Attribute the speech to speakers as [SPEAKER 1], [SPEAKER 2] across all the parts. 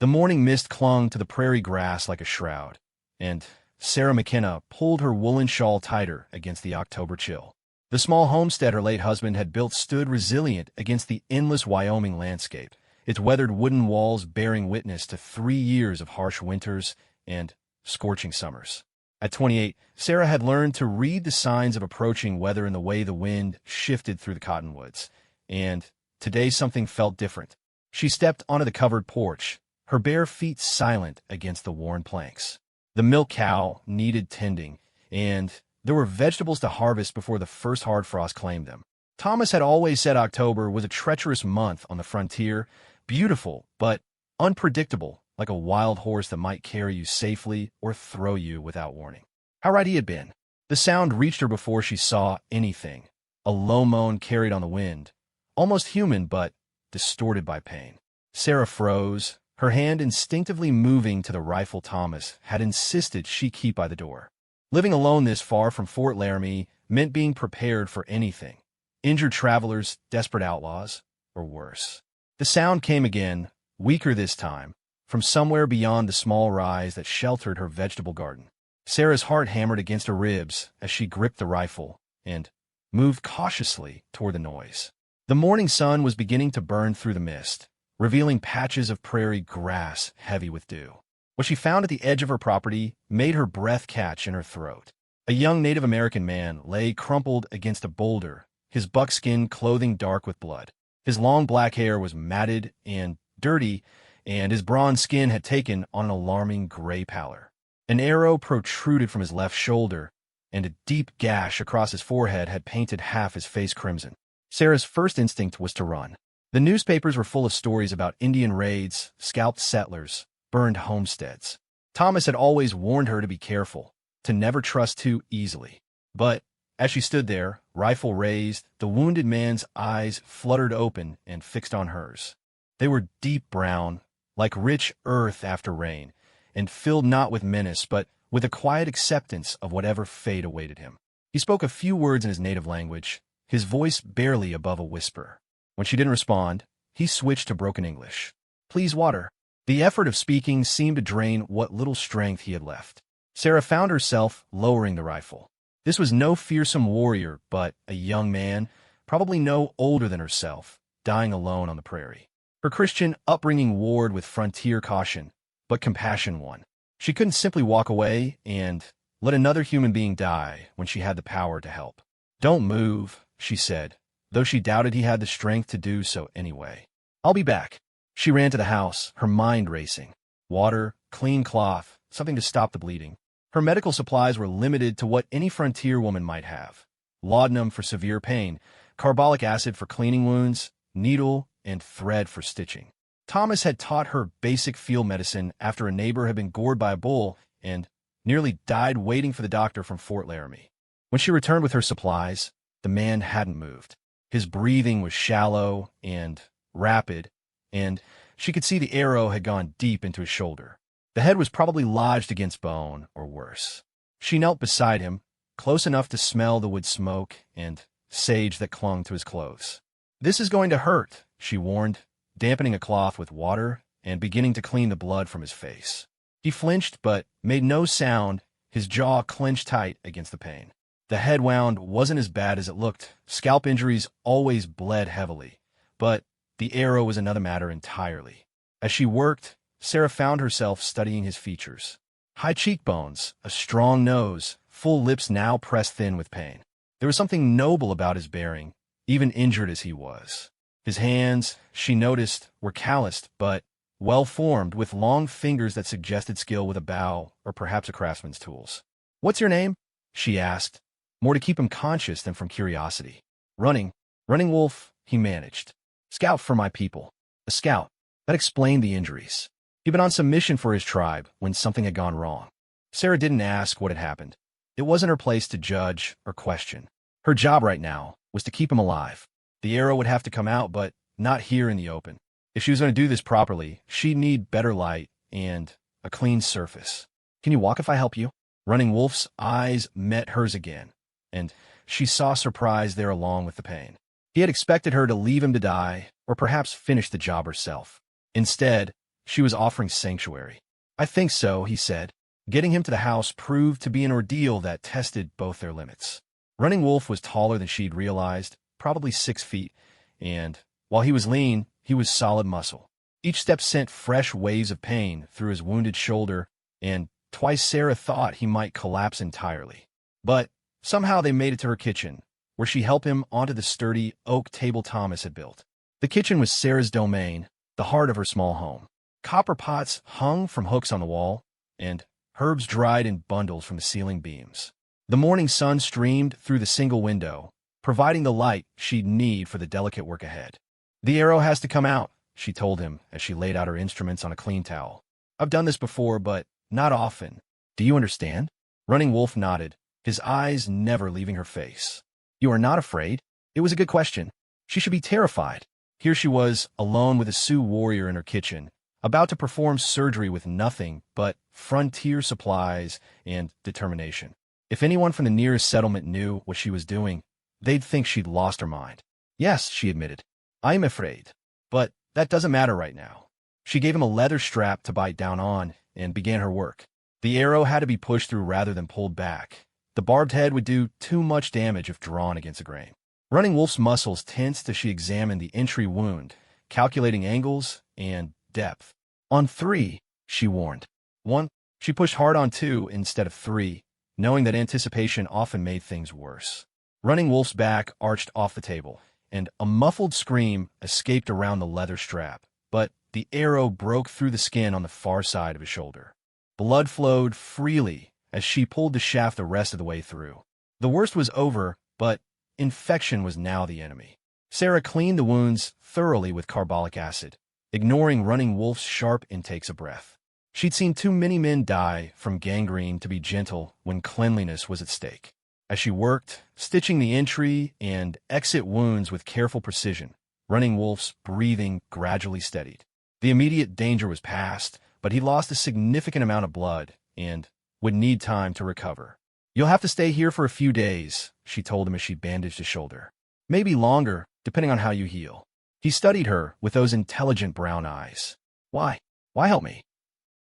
[SPEAKER 1] The morning mist clung to the prairie grass like a shroud, and Sarah McKenna pulled her woolen shawl tighter against the October chill. The small homestead her late husband had built stood resilient against the endless Wyoming landscape, its weathered wooden walls bearing witness to 3 years of harsh winters and scorching summers. At 28, Sarah had learned to read the signs of approaching weather in the way the wind shifted through the cottonwoods, and today something felt different. She stepped onto the covered porch, her bare feet silent against the worn planks. The milk cow needed tending, and there were vegetables to harvest before the first hard frost claimed them. Thomas had always said October was a treacherous month on the frontier, beautiful but unpredictable, like a wild horse that might carry you safely or throw you without warning. How right he had been. The sound reached her before she saw anything, a low moan carried on the wind, almost human but distorted by pain. Sarah froze, her hand instinctively moving to the rifle Thomas had insisted she keep by the door. Living alone this far from Fort Laramie meant being prepared for anything. Injured travelers, desperate outlaws, or worse. The sound came again, weaker this time, from somewhere beyond the small rise that sheltered her vegetable garden. Sarah's heart hammered against her ribs as she gripped the rifle and moved cautiously toward the noise. The morning sun was beginning to burn through the mist, revealing patches of prairie grass heavy with dew. What she found at the edge of her property made her breath catch in her throat. A young Native American man lay crumpled against a boulder, his buckskin clothing dark with blood. His long black hair was matted and dirty, and his bronze skin had taken on an alarming gray pallor. An arrow protruded from his left shoulder, and a deep gash across his forehead had painted half his face crimson. Sarah's first instinct was to run. The newspapers were full of stories about Indian raids, scalped settlers, burned homesteads. Thomas had always warned her to be careful, to never trust too easily. But as she stood there, rifle raised, the wounded man's eyes fluttered open and fixed on hers. They were deep brown, like rich earth after rain, and filled not with menace, but with a quiet acceptance of whatever fate awaited him. He spoke a few words in his native language, his voice barely above a whisper. When she didn't respond, he switched to broken English. "Please, water." The effort of speaking seemed to drain what little strength he had left. Sarah found herself lowering the rifle. This was no fearsome warrior, but a young man, probably no older than herself, dying alone on the prairie. Her Christian upbringing warred with frontier caution, but compassion won. She couldn't simply walk away and let another human being die when she had the power to help. "Don't move," she said, though she doubted he had the strength to do so anyway. "I'll be back." She ran to the house, her mind racing. Water, clean cloth, something to stop the bleeding. Her medical supplies were limited to what any frontier woman might have. Laudanum for severe pain, carbolic acid for cleaning wounds, needle and thread for stitching. Thomas had taught her basic field medicine after a neighbor had been gored by a bull and nearly died waiting for the doctor from Fort Laramie. When she returned with her supplies, the man hadn't moved. His breathing was shallow and rapid, and she could see the arrow had gone deep into his shoulder. The head was probably lodged against bone, or worse. She knelt beside him, close enough to smell the wood smoke and sage that clung to his clothes. "This is going to hurt," she warned, dampening a cloth with water and beginning to clean the blood from his face. He flinched but made no sound, his jaw clenched tight against the pain. The head wound wasn't as bad as it looked. Scalp injuries always bled heavily, but the arrow was another matter entirely. As she worked, Sarah found herself studying his features. High cheekbones, a strong nose, full lips now pressed thin with pain. There was something noble about his bearing, even injured as he was. His hands, she noticed, were calloused, but well-formed, with long fingers that suggested skill with a bow or perhaps a craftsman's tools. "What's your name?" she asked, more to keep him conscious than from curiosity. Running Wolf, he managed. "Scout for my people." A scout. That explained the injuries. He'd been on some mission for his tribe when something had gone wrong. Sarah didn't ask what had happened. It wasn't her place to judge or question. Her job right now was to keep him alive. The arrow would have to come out, but not here in the open. If she was going to do this properly, she'd need better light and a clean surface. "Can you walk if I help you?" Running Wolf's eyes met hers again, and she saw surprise there along with the pain. He had expected her to leave him to die, or perhaps finish the job herself. Instead, She was offering sanctuary. I think so, he said. Getting him to the house proved to be an ordeal that tested both their limits. Running Wolf was taller than she'd realized, probably 6 feet, and while he was lean, he was solid muscle. Each step sent fresh waves of pain through his wounded shoulder, and twice Sarah thought he might collapse entirely. But somehow they made it to her kitchen, where she helped him onto the sturdy oak table Thomas had built. The kitchen was Sarah's domain, the heart of her small home. Copper pots hung from hooks on the wall, and herbs dried in bundles from the ceiling beams. The morning sun streamed through the single window, providing the light she'd need for the delicate work ahead. "The arrow has to come out," she told him as she laid out her instruments on a clean towel. "I've done this before, but not often. Do you understand?" Running Wolf nodded, his eyes never leaving her face. "You are not afraid?" It was a good question. She should be terrified. Here she was, alone with a Sioux warrior in her kitchen, about to perform surgery with nothing but frontier supplies and determination. If anyone from the nearest settlement knew what she was doing, they'd think she'd lost her mind. "Yes," she admitted, "I'm afraid. But that doesn't matter right now." She gave him a leather strap to bite down on and began her work. The arrow had to be pushed through rather than pulled back. The barbed head would do too much damage if drawn against a grain. Running Wolf's muscles tensed as she examined the entry wound, calculating angles and depth. "On 3, she warned. 1. She pushed hard on 2 instead of 3, knowing that anticipation often made things worse. Running Wolf's back arched off the table, and a muffled scream escaped around the leather strap, but the arrow broke through the skin on the far side of his shoulder. Blood flowed freely as she pulled the shaft the rest of the way through. The worst was over, but infection was now the enemy. Sarah cleaned the wounds thoroughly with carbolic acid, ignoring Running Wolf's sharp intakes of breath. She'd seen too many men die from gangrene to be gentle when cleanliness was at stake. As she worked, stitching the entry and exit wounds with careful precision, Running Wolf's breathing gradually steadied. The immediate danger was past, but he lost a significant amount of blood and would need time to recover. "You'll have to stay here for a few days," she told him as she bandaged his shoulder. "Maybe longer, depending on how you heal." He studied her with those intelligent brown eyes. "Why? Why help me?"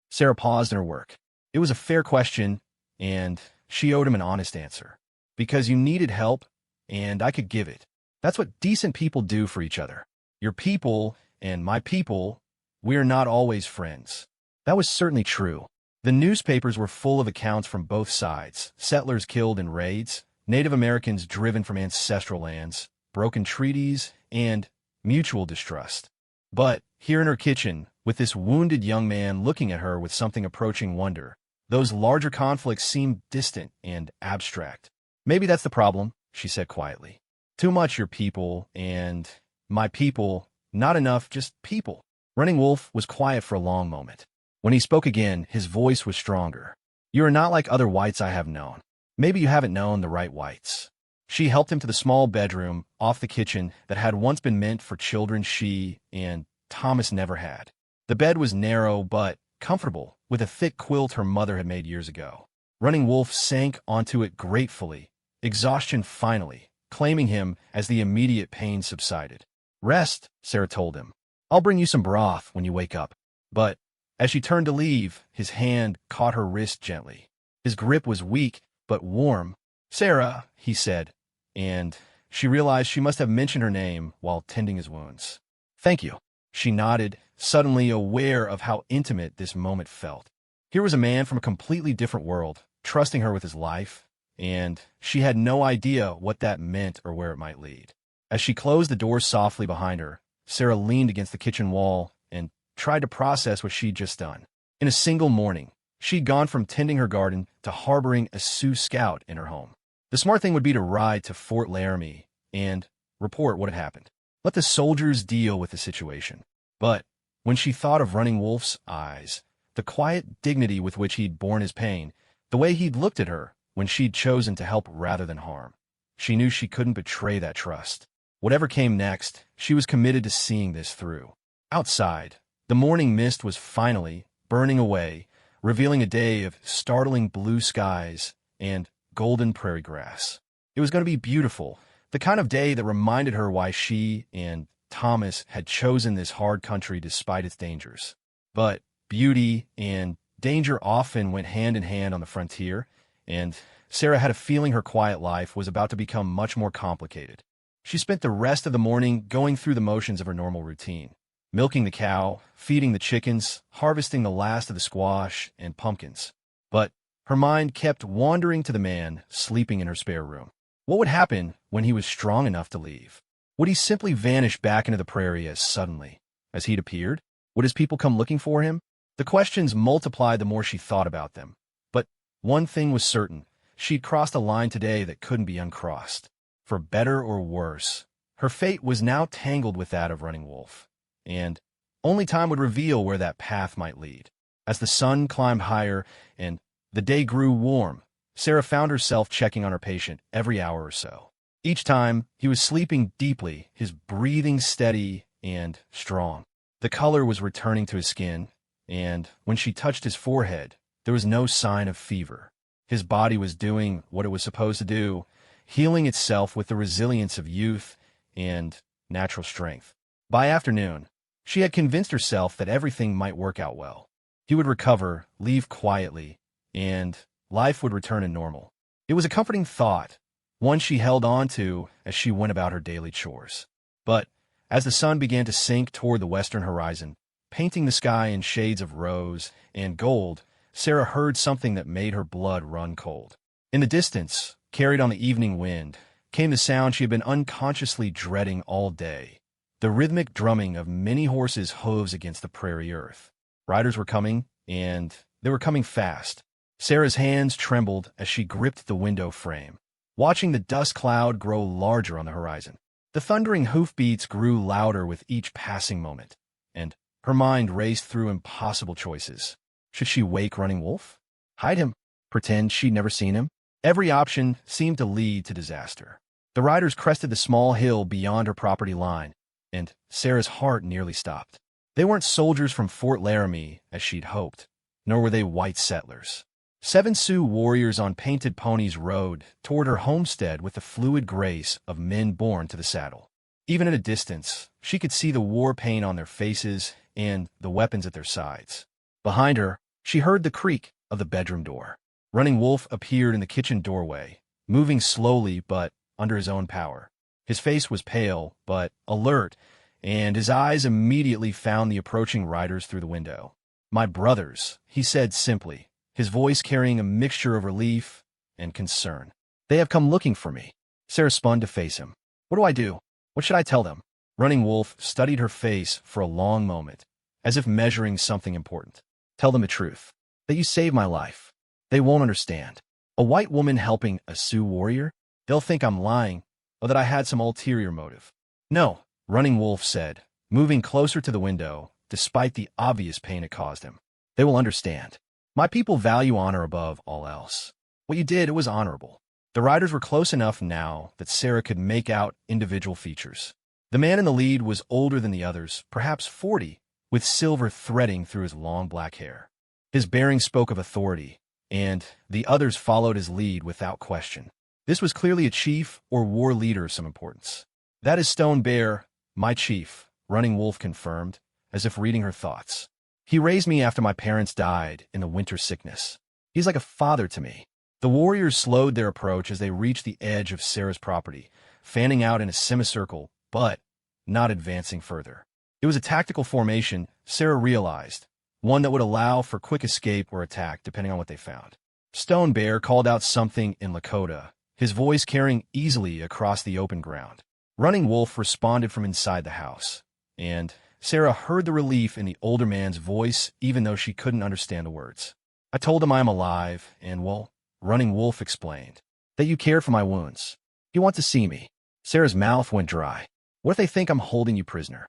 [SPEAKER 1] Sarah paused in her work. It was a fair question, and she owed him an honest answer. "Because you needed help, and I could give it. That's what decent people do for each other. Your people and my people, we're not always friends." That was certainly true. The newspapers were full of accounts from both sides: settlers killed in raids, Native Americans driven from ancestral lands, broken treaties, and mutual distrust. But here in her kitchen, with this wounded young man looking at her with something approaching wonder, those larger conflicts seemed distant and abstract. "Maybe that's the problem," she said quietly. "Too much your people and my people, not enough just people." Running Wolf was quiet for a long moment. When he spoke again, his voice was stronger. "You are not like other whites I have known. Maybe you haven't known the right whites." She helped him to the small bedroom off the kitchen that had once been meant for children she and Thomas never had. The bed was narrow but comfortable, with a thick quilt her mother had made years ago. Running Wolf sank onto it gratefully, exhaustion finally claiming him as the immediate pain subsided. "Rest," Sarah told him. "I'll bring you some broth when you wake up." But as she turned to leave, his hand caught her wrist gently. His grip was weak but warm. "Sarah," he said, and she realized she must have mentioned her name while tending his wounds. "Thank you." She nodded, suddenly aware of how intimate this moment felt. Here was a man from a completely different world, trusting her with his life, and she had no idea what that meant or where it might lead. As she closed the door softly behind her, Sarah leaned against the kitchen wall and tried to process what she'd just done. In a single morning, she'd gone from tending her garden to harboring a Sioux scout in her home. The smart thing would be to ride to Fort Laramie and report what had happened. Let the soldiers deal with the situation. But when she thought of Running Wolf's eyes, the quiet dignity with which he'd borne his pain, the way he'd looked at her when she'd chosen to help rather than harm, she knew she couldn't betray that trust. Whatever came next, she was committed to seeing this through. Outside, the morning mist was finally burning away, revealing a day of startling blue skies and golden prairie grass. It was going to be beautiful, the kind of day that reminded her why she and Thomas had chosen this hard country despite its dangers. But beauty and danger often went hand in hand on the frontier, and Sarah had a feeling her quiet life was about to become much more complicated. She spent the rest of the morning going through the motions of her normal routine, milking the cow, feeding the chickens, harvesting the last of the squash and pumpkins. But her mind kept wandering to the man sleeping in her spare room. What would happen when he was strong enough to leave? Would he simply vanish back into the prairie as suddenly as he'd appeared? Would his people come looking for him? The questions multiplied the more she thought about them. But one thing was certain. She'd crossed a line today that couldn't be uncrossed. For better or worse, her fate was now tangled with that of Running Wolf. And only time would reveal where that path might lead. As the sun climbed higher and the day grew warm, Sarah found herself checking on her patient every hour or so. Each time, he was sleeping deeply, his breathing steady and strong. The color was returning to his skin, and when she touched his forehead, there was no sign of fever. His body was doing what it was supposed to do, healing itself with the resilience of youth and natural strength. By afternoon, she had convinced herself that everything might work out well. He would recover, leave quietly, and life would return to normal. It was a comforting thought, one she held on to as she went about her daily chores. But as the sun began to sink toward the western horizon, painting the sky in shades of rose and gold, Sarah heard something that made her blood run cold. In the distance, carried on the evening wind, came the sound she had been unconsciously dreading all day, the rhythmic drumming of many horses' hooves against the prairie earth. Riders were coming, and they were coming fast. Sarah's hands trembled as she gripped the window frame, watching the dust cloud grow larger on the horizon. The thundering hoofbeats grew louder with each passing moment, and her mind raced through impossible choices. Should she wake Running Wolf? Hide him? Pretend she'd never seen him? Every option seemed to lead to disaster. The riders crested the small hill beyond her property line, and Sarah's heart nearly stopped. They weren't soldiers from Fort Laramie, as she'd hoped, nor were they white settlers. 7 Sioux warriors on painted ponies rode toward her homestead with the fluid grace of men born to the saddle. Even at a distance, she could see the war paint on their faces and the weapons at their sides. Behind her, she heard the creak of the bedroom door. Running Wolf appeared in the kitchen doorway, moving slowly but under his own power. His face was pale but alert, and his eyes immediately found the approaching riders through the window. "My brothers," he said simply, his voice carrying a mixture of relief and concern. "They have come looking for me." Sarah spun to face him. "What do I do? What should I tell them?" Running Wolf studied her face for a long moment, as if measuring something important. "Tell them the truth. That you saved my life. They won't understand. A white woman helping a Sioux warrior? They'll think I'm lying, or that I had some ulterior motive." "No," Running Wolf said, moving closer to the window, despite the obvious pain it caused him. "They will understand. My people value honor above all else. What you did, it was honorable." The riders were close enough now that Sarah could make out individual features. The man in the lead was older than the others, perhaps 40, with silver threading through his long black hair. His bearing spoke of authority, and the others followed his lead without question. This was clearly a chief or war leader of some importance. "That is Stone Bear, my chief," Running Wolf confirmed, as if reading her thoughts. "He raised me after my parents died in the winter sickness. He's like a father to me." The warriors slowed their approach as they reached the edge of Sarah's property, fanning out in a semicircle, but not advancing further. It was a tactical formation, Sarah realized, one that would allow for quick escape or attack depending on what they found. Stone Bear called out something in Lakota, his voice carrying easily across the open ground. Running Wolf responded from inside the house, and Sarah heard the relief in the older man's voice even though she couldn't understand the words. "I told him I am alive, and, well," Running Wolf explained, "that you cared for my wounds. You want to see me." Sarah's mouth went dry. "What if they think I'm holding you prisoner?"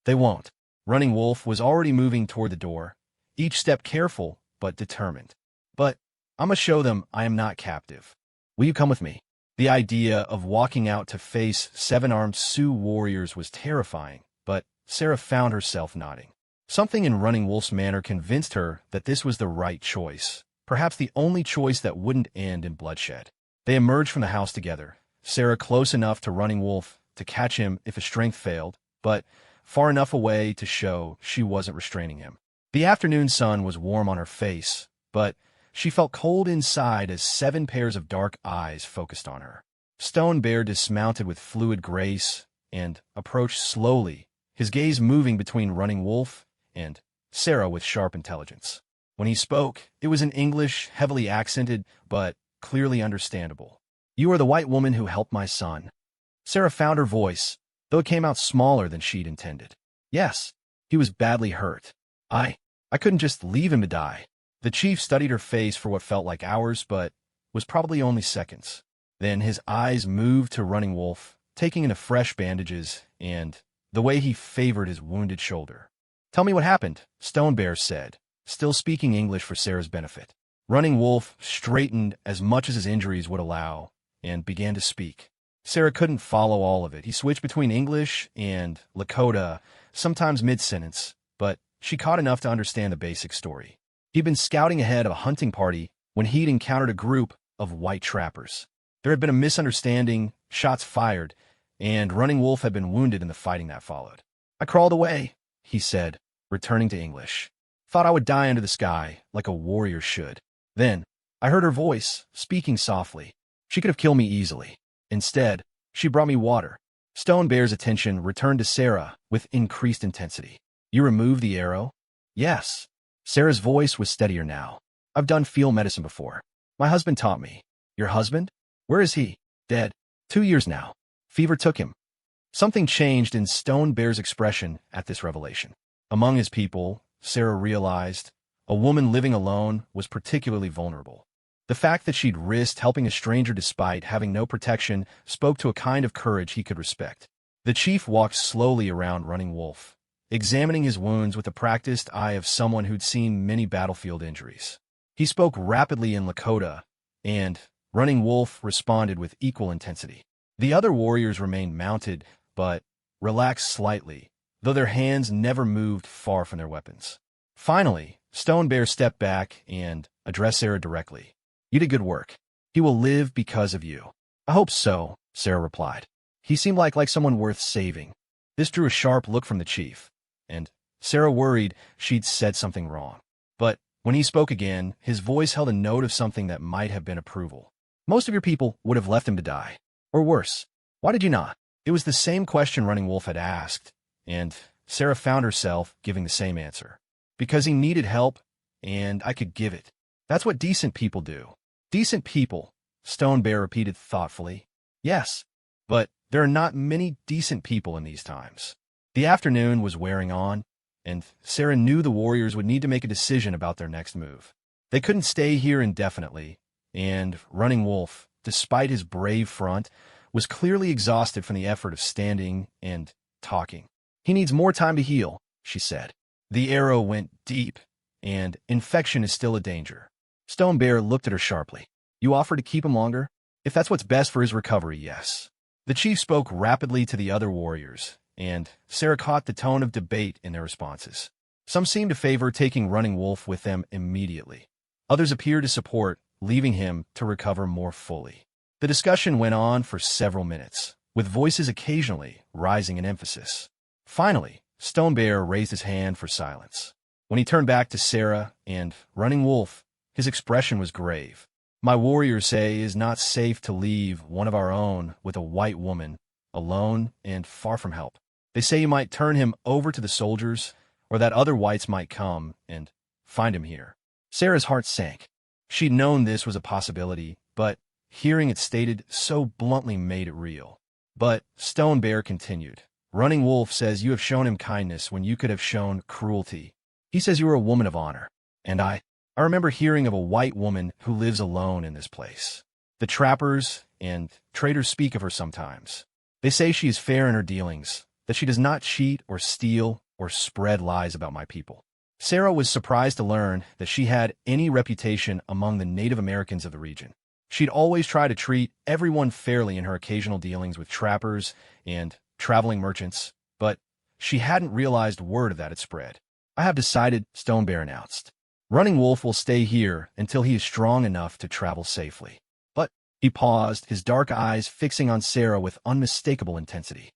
[SPEAKER 1] "They won't." Running Wolf was already moving toward the door, each step careful but determined. "But I must show them I am not captive. Will you come with me?" The idea of walking out to face 7 armed Sioux warriors was terrifying, but Sarah found herself nodding. Something in Running Wolf's manner convinced her that this was the right choice, perhaps the only choice that wouldn't end in bloodshed. They emerged from the house together, Sarah close enough to Running Wolf to catch him if his strength failed, but far enough away to show she wasn't restraining him. The afternoon sun was warm on her face, but she felt cold inside as 7 pairs of dark eyes focused on her. Stone Bear dismounted with fluid grace and approached slowly, his gaze moving between Running Wolf and Sarah with sharp intelligence. When he spoke, it was in English, heavily accented, but clearly understandable. "You are the white woman who helped my son." Sarah found her voice, though it came out smaller than she'd intended. "Yes, he was badly hurt. I couldn't just leave him to die." The chief studied her face for what felt like hours, but was probably only seconds. Then his eyes moved to Running Wolf, taking in the fresh bandages and the way he favored his wounded shoulder. "Tell me what happened," Stone Bear said, still speaking English for Sarah's benefit. Running Wolf straightened as much as his injuries would allow and began to speak. Sarah couldn't follow all of it. He switched between English and Lakota, sometimes mid-sentence, but she caught enough to understand the basic story. He'd been scouting ahead of a hunting party when he'd encountered a group of white trappers. There had been a misunderstanding, shots fired, and Running Wolf had been wounded in the fighting that followed. "I crawled away," he said, returning to English. "Thought I would die under the sky, like a warrior should. Then, I heard her voice, speaking softly. She could have killed me easily. Instead, she brought me water." Stone Bear's attention returned to Sarah with increased intensity. "You removed the arrow?" "Yes." Sarah's voice was steadier now. "I've done field medicine before. My husband taught me." "Your husband? Where is he?" "Dead. 2 years now. Fever took him." Something changed in Stone Bear's expression at this revelation. Among his people, Sarah realized, a woman living alone was particularly vulnerable. The fact that she'd risked helping a stranger despite having no protection spoke to a kind of courage he could respect. The chief walked slowly around Running Wolf, examining his wounds with the practiced eye of someone who'd seen many battlefield injuries. He spoke rapidly in Lakota, and Running Wolf responded with equal intensity. The other warriors remained mounted, but relaxed slightly, though their hands never moved far from their weapons. Finally, Stone Bear stepped back and addressed Sarah directly. "You did good work. He will live because of you." "I hope so," Sarah replied. He seemed like someone worth saving. This drew a sharp look from the chief, and Sarah worried she'd said something wrong. But when he spoke again, his voice held a note of something that might have been approval. "Most of your people would have left him to die. Or worse. Why did you not?" It was the same question Running Wolf had asked, and Sarah found herself giving the same answer. "Because he needed help, and I could give it. That's what decent people do." "Decent people," Stone Bear repeated thoughtfully. "Yes, but there are not many decent people in these times." The afternoon was wearing on, and Sarah knew the warriors would need to make a decision about their next move. They couldn't stay here indefinitely, and Running Wolf, despite his brave front, was clearly exhausted from the effort of standing and talking. "He needs more time to heal," she said. "The arrow went deep, and infection is still a danger." Stone Bear looked at her sharply. "You offer to keep him longer? If that's what's best for his recovery, yes." The chief spoke rapidly to the other warriors, and Sarah caught the tone of debate in their responses. Some seemed to favor taking Running Wolf with them immediately. Others appeared to support leaving him to recover more fully. The discussion went on for several minutes, with voices occasionally rising in emphasis. Finally, Stone Bear raised his hand for silence. When he turned back to Sarah and Running Wolf, his expression was grave. "My warriors say it is not safe to leave one of our own with a white woman, alone and far from help. They say you might turn him over to the soldiers, or that other whites might come and find him here." Sarah's heart sank. She'd known this was a possibility, but hearing it stated so bluntly made it real. But Stone Bear continued. "Running Wolf says you have shown him kindness when you could have shown cruelty. He says you are a woman of honor. And I remember hearing of a white woman who lives alone in this place. The trappers and traders speak of her sometimes. They say she is fair in her dealings, that she does not cheat or steal or spread lies about my people." Sarah was surprised to learn that she had any reputation among the Native Americans of the region. She'd always tried to treat everyone fairly in her occasional dealings with trappers and traveling merchants, but she hadn't realized word of that had spread. "I have decided," Stone Bear announced. "Running Wolf will stay here until he is strong enough to travel safely." But he paused, his dark eyes fixing on Sarah with unmistakable intensity.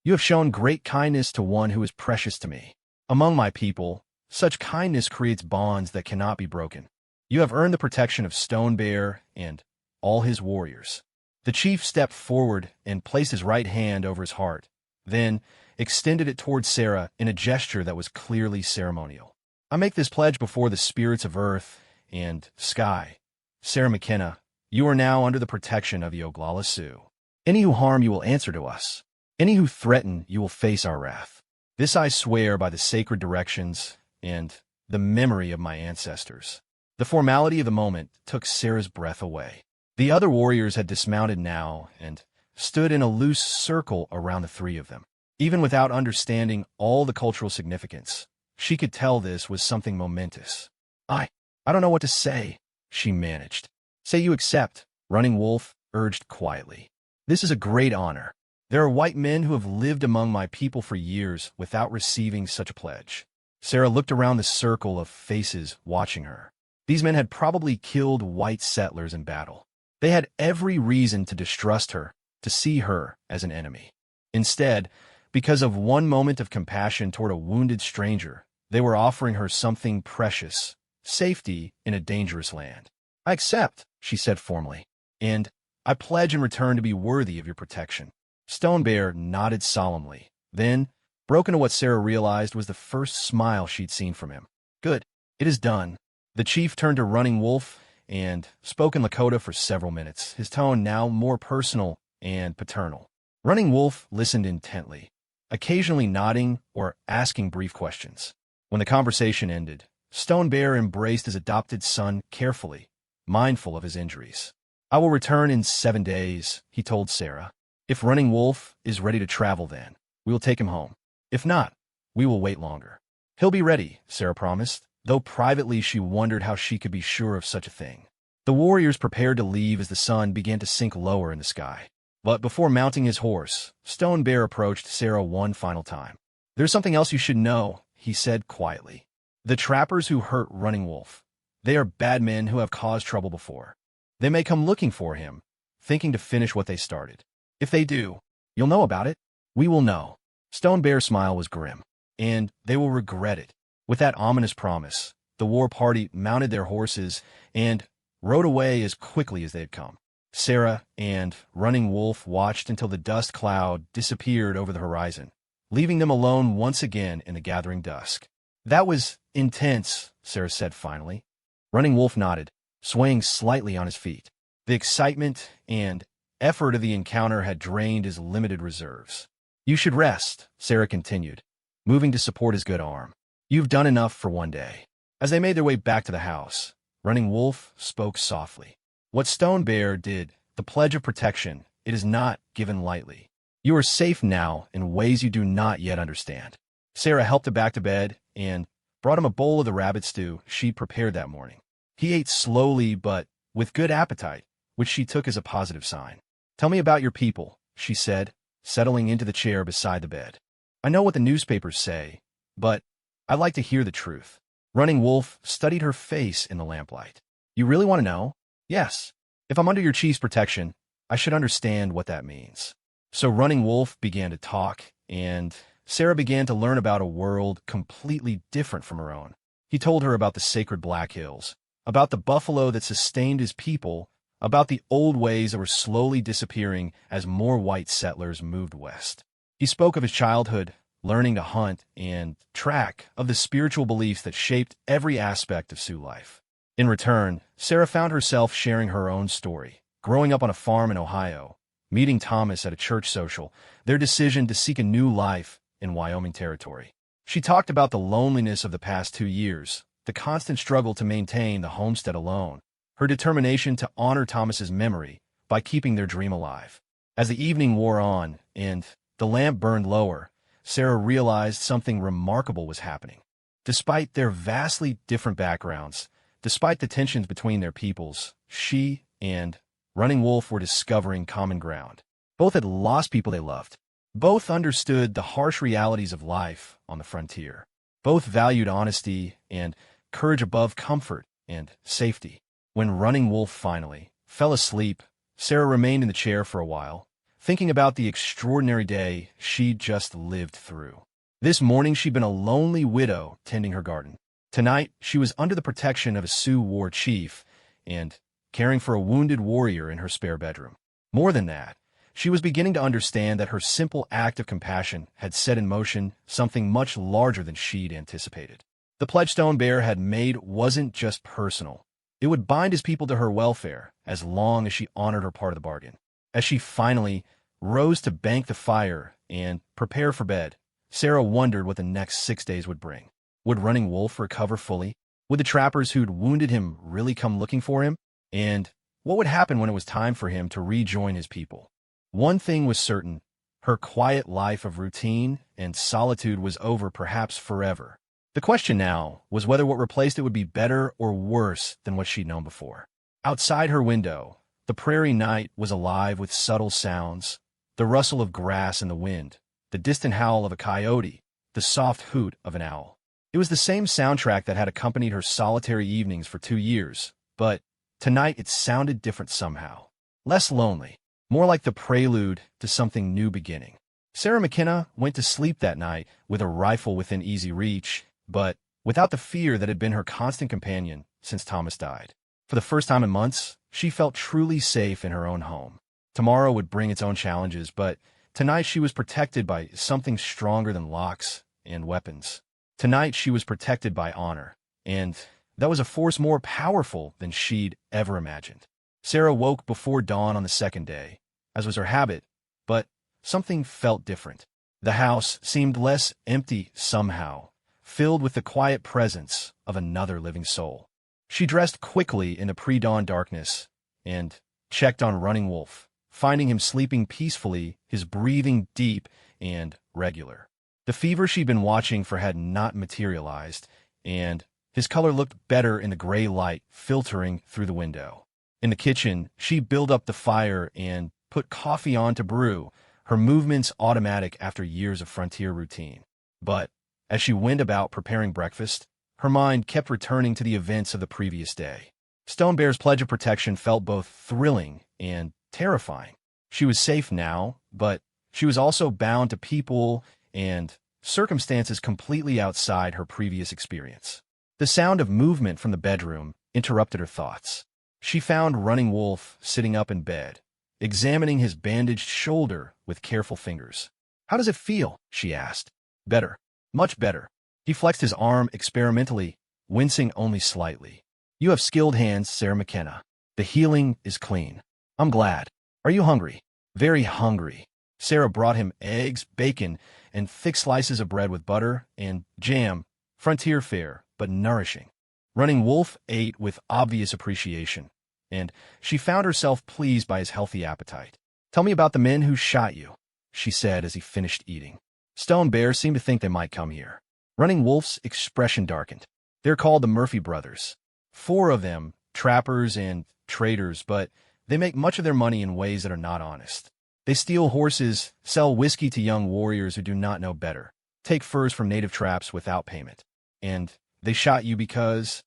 [SPEAKER 1] "You have shown great kindness to one who is precious to me. Among my people, Such kindness creates bonds that cannot be broken. You have earned the protection of Stone Bear and all his warriors." The chief stepped forward and placed his right hand over his heart, then extended it towards Sarah in a gesture that was clearly ceremonial. "I make this pledge before the spirits of earth and sky. Sarah McKenna, you are now under the protection of the Oglala Sioux. Any who harm you will answer to us. Any who threaten you will face our wrath. This I swear by the sacred directions and the memory of my ancestors." The formality of the moment took Sarah's breath away. The other warriors had dismounted now and stood in a loose circle around the three of them. Even without understanding all the cultural significance, she could tell this was something momentous. I don't know what to say," she managed. "Say you accept," Running Wolf urged quietly. "This is a great honor. There are white men who have lived among my people for years without receiving such a pledge." Sarah looked around the circle of faces watching her. These men had probably killed white settlers in battle. They had every reason to distrust her, to see her as an enemy. Instead, because of one moment of compassion toward a wounded stranger, they were offering her something precious, safety in a dangerous land. "I accept," she said formally, "and I pledge in return to be worthy of your protection." Stone Bear nodded solemnly, then broke into what Sarah realized was the first smile she'd seen from him. "Good. It is done." The chief turned to Running Wolf and spoke in Lakota for several minutes, his tone now more personal and paternal. Running Wolf listened intently, occasionally nodding or asking brief questions. When the conversation ended, Stone Bear embraced his adopted son carefully, mindful of his injuries. "I will return in 7 days," he told Sarah. "If Running Wolf is ready to travel then, we will take him home. If not, we will wait longer." "He'll be ready," Sarah promised, though privately she wondered how she could be sure of such a thing. The warriors prepared to leave as the sun began to sink lower in the sky. But before mounting his horse, Stone Bear approached Sarah one final time. "There's something else you should know," he said quietly. "The trappers who hurt Running Wolf, they are bad men who have caused trouble before. They may come looking for him, thinking to finish what they started. If they do, you'll know about it. We will know." Stone Bear's smile was grim. "And they will regret it." With that ominous promise, the war party mounted their horses and rode away as quickly as they had come. Sarah and Running Wolf watched until the dust cloud disappeared over the horizon, leaving them alone once again in the gathering dusk. "That was intense," Sarah said finally. Running Wolf nodded, swaying slightly on his feet. The excitement and effort of the encounter had drained his limited reserves. "You should rest," Sarah continued, moving to support his good arm. "You've done enough for one day." As they made their way back to the house, Running Wolf spoke softly. "What Stone Bear did, the pledge of protection, it is not given lightly. You are safe now in ways you do not yet understand." Sarah helped him back to bed and brought him a bowl of the rabbit stew she'd prepared that morning. He ate slowly but with good appetite, which she took as a positive sign. "Tell me about your people," she said, settling into the chair beside the bed. "I know what the newspapers say, but I like to hear the truth." Running Wolf studied her face in the lamplight. "You really want to know?" "Yes. If I'm under your chief's protection, I should understand what that means." So Running Wolf began to talk, and Sarah began to learn about a world completely different from her own. He told her about the sacred Black Hills, about the buffalo that sustained his people, about the old ways that were slowly disappearing as more white settlers moved west. He spoke of his childhood, learning to hunt and track, of the spiritual beliefs that shaped every aspect of Sioux life. In return, Sarah found herself sharing her own story, growing up on a farm in Ohio, meeting Thomas at a church social, their decision to seek a new life in Wyoming territory. She talked about the loneliness of the past 2 years, the constant struggle to maintain the homestead alone, her determination to honor Thomas's memory by keeping their dream alive. As the evening wore on and the lamp burned lower, Sarah realized something remarkable was happening. Despite their vastly different backgrounds, despite the tensions between their peoples, she and Running Wolf were discovering common ground. Both had lost people they loved. Both understood the harsh realities of life on the frontier. Both valued honesty and courage above comfort and safety. When Running Wolf finally fell asleep, Sarah remained in the chair for a while, thinking about the extraordinary day she'd just lived through. This morning she'd been a lonely widow tending her garden. Tonight, she was under the protection of a Sioux war chief and caring for a wounded warrior in her spare bedroom. More than that, she was beginning to understand that her simple act of compassion had set in motion something much larger than she'd anticipated. The pledge Stone Bear had made wasn't just personal. It would bind his people to her welfare as long as she honored her part of the bargain. As she finally rose to bank the fire and prepare for bed, Sarah wondered what the next 6 days would bring. Would Running Wolf recover fully? Would the trappers who'd wounded him really come looking for him? And what would happen when it was time for him to rejoin his people? One thing was certain: her quiet life of routine and solitude was over, perhaps forever. The question now was whether what replaced it would be better or worse than what she'd known before. Outside her window, the prairie night was alive with subtle sounds: the rustle of grass in the wind, the distant howl of a coyote, the soft hoot of an owl. It was the same soundtrack that had accompanied her solitary evenings for 2 years, but tonight it sounded different somehow. Less lonely, more like the prelude to something new beginning. Sarah McKenna went to sleep that night with a rifle within easy reach, but without the fear that had been her constant companion since Thomas died. For the first time in months, she felt truly safe in her own home. Tomorrow would bring its own challenges, but tonight she was protected by something stronger than locks and weapons. Tonight she was protected by honor, and that was a force more powerful than she'd ever imagined. Sarah woke before dawn on the second day, as was her habit, but something felt different. The house seemed less empty somehow, filled with the quiet presence of another living soul. She dressed quickly in the pre-dawn darkness and checked on Running Wolf, finding him sleeping peacefully, his breathing deep and regular. The fever she'd been watching for had not materialized, and his color looked better in the gray light filtering through the window. In the kitchen, she built up the fire and put coffee on to brew, her movements automatic after years of frontier routine. But as she went about preparing breakfast, her mind kept returning to the events of the previous day. Stone Bear's pledge of protection felt both thrilling and terrifying. She was safe now, but she was also bound to people and circumstances completely outside her previous experience. The sound of movement from the bedroom interrupted her thoughts. She found Running Wolf sitting up in bed, examining his bandaged shoulder with careful fingers. "How does it feel?" she asked. "Better. Much better." He flexed his arm experimentally, wincing only slightly. "You have skilled hands, Sarah McKenna. The healing is clean. I'm glad. Are you hungry?" "Very hungry." Sarah brought him eggs, bacon, and thick slices of bread with butter and jam, frontier fare, but nourishing. Running Wolf ate with obvious appreciation, and she found herself pleased by his healthy appetite. "Tell me about the men who shot you," she said as he finished eating. "Stone Bear seemed to think they might come here." Running Wolf's expression darkened. "They're called the Murphy brothers. 4 of them, trappers and traders, but they make much of their money in ways that are not honest. They steal horses, sell whiskey to young warriors who do not know better, take furs from native traps without payment. And they shot you because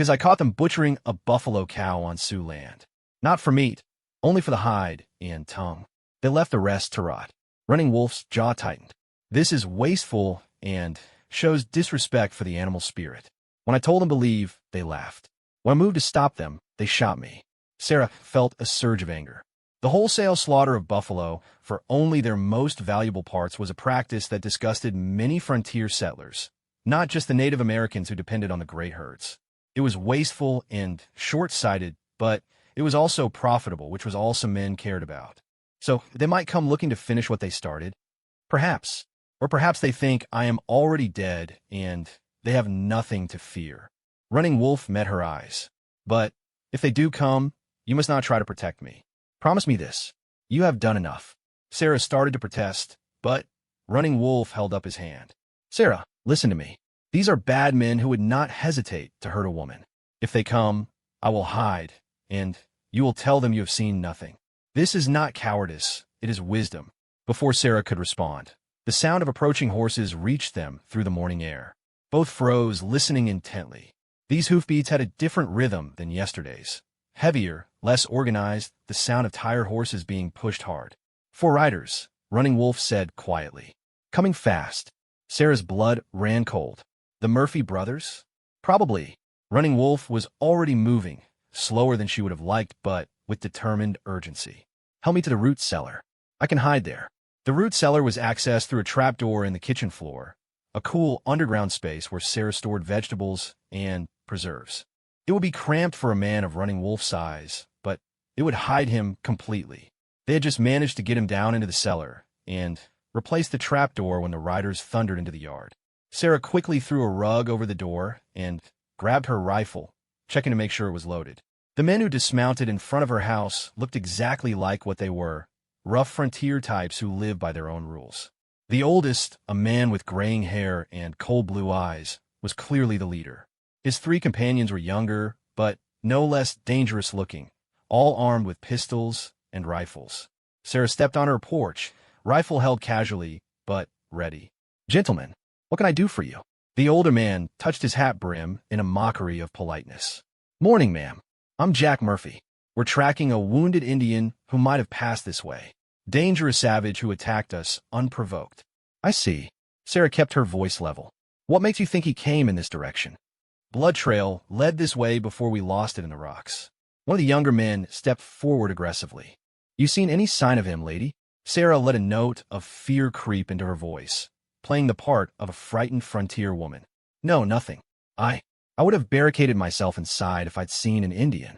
[SPEAKER 1] I caught them butchering a buffalo cow on Sioux land. Not for meat, only for the hide and tongue. They left the rest to rot." Running Wolf's jaw tightened. "This is wasteful and shows disrespect for the animal spirit. When I told them to leave, they laughed. When I moved to stop them, they shot me." Sarah felt a surge of anger. The wholesale slaughter of buffalo for only their most valuable parts was a practice that disgusted many frontier settlers, not just the Native Americans who depended on the great herds. It was wasteful and short-sighted, but it was also profitable, which was all some men cared about. So they might come looking to finish what they started. Perhaps. Or perhaps they think I am already dead and they have nothing to fear. Running Wolf met her eyes. "But if they do come, you must not try to protect me. Promise me this. You have done enough." Sarah started to protest, but Running Wolf held up his hand. "Sarah, listen to me. These are bad men who would not hesitate to hurt a woman. If they come, I will hide, and you will tell them you have seen nothing. This is not cowardice, it is wisdom." Before Sarah could respond, the sound of approaching horses reached them through the morning air. Both froze, listening intently. These hoofbeats had a different rhythm than yesterday's. Heavier, less organized, the sound of tired horses being pushed hard. "4 riders," Running Wolf said quietly. "Coming fast." Sarah's blood ran cold. "The Murphy brothers?" Probably. Running Wolf was already moving, slower than she would have liked, but with determined urgency. Help me to the root cellar. I can hide there. The root cellar was accessed through a trapdoor in the kitchen floor, a cool underground space where Sarah stored vegetables and preserves. It would be cramped for a man of Running Wolf's size, but it would hide him completely. They had just managed to get him down into the cellar and replace the trapdoor when the riders thundered into the yard. Sarah quickly threw a rug over the door and grabbed her rifle, checking to make sure it was loaded. The men who dismounted in front of her house looked exactly like what they were, rough frontier types who live by their own rules. The oldest, a man with graying hair and cold blue eyes, was clearly the leader. His three companions were younger, but no less dangerous looking, all armed with pistols and rifles. Sarah stepped on her porch, rifle held casually, but ready. "Gentlemen, what can I do for you?" The older man touched his hat brim in a mockery of politeness. "Morning, ma'am. I'm Jack Murphy. We're tracking a wounded Indian who might have passed this way. Dangerous savage who attacked us unprovoked." "I see." Sarah kept her voice level. "What makes you think he came in this direction?" "Blood trail led this way before we lost it in the rocks." One of the younger men stepped forward aggressively. "You seen any sign of him, lady?" Sarah let a note of fear creep into her voice, playing the part of a frightened frontier woman. "No, nothing. I would have barricaded myself inside if I'd seen an Indian."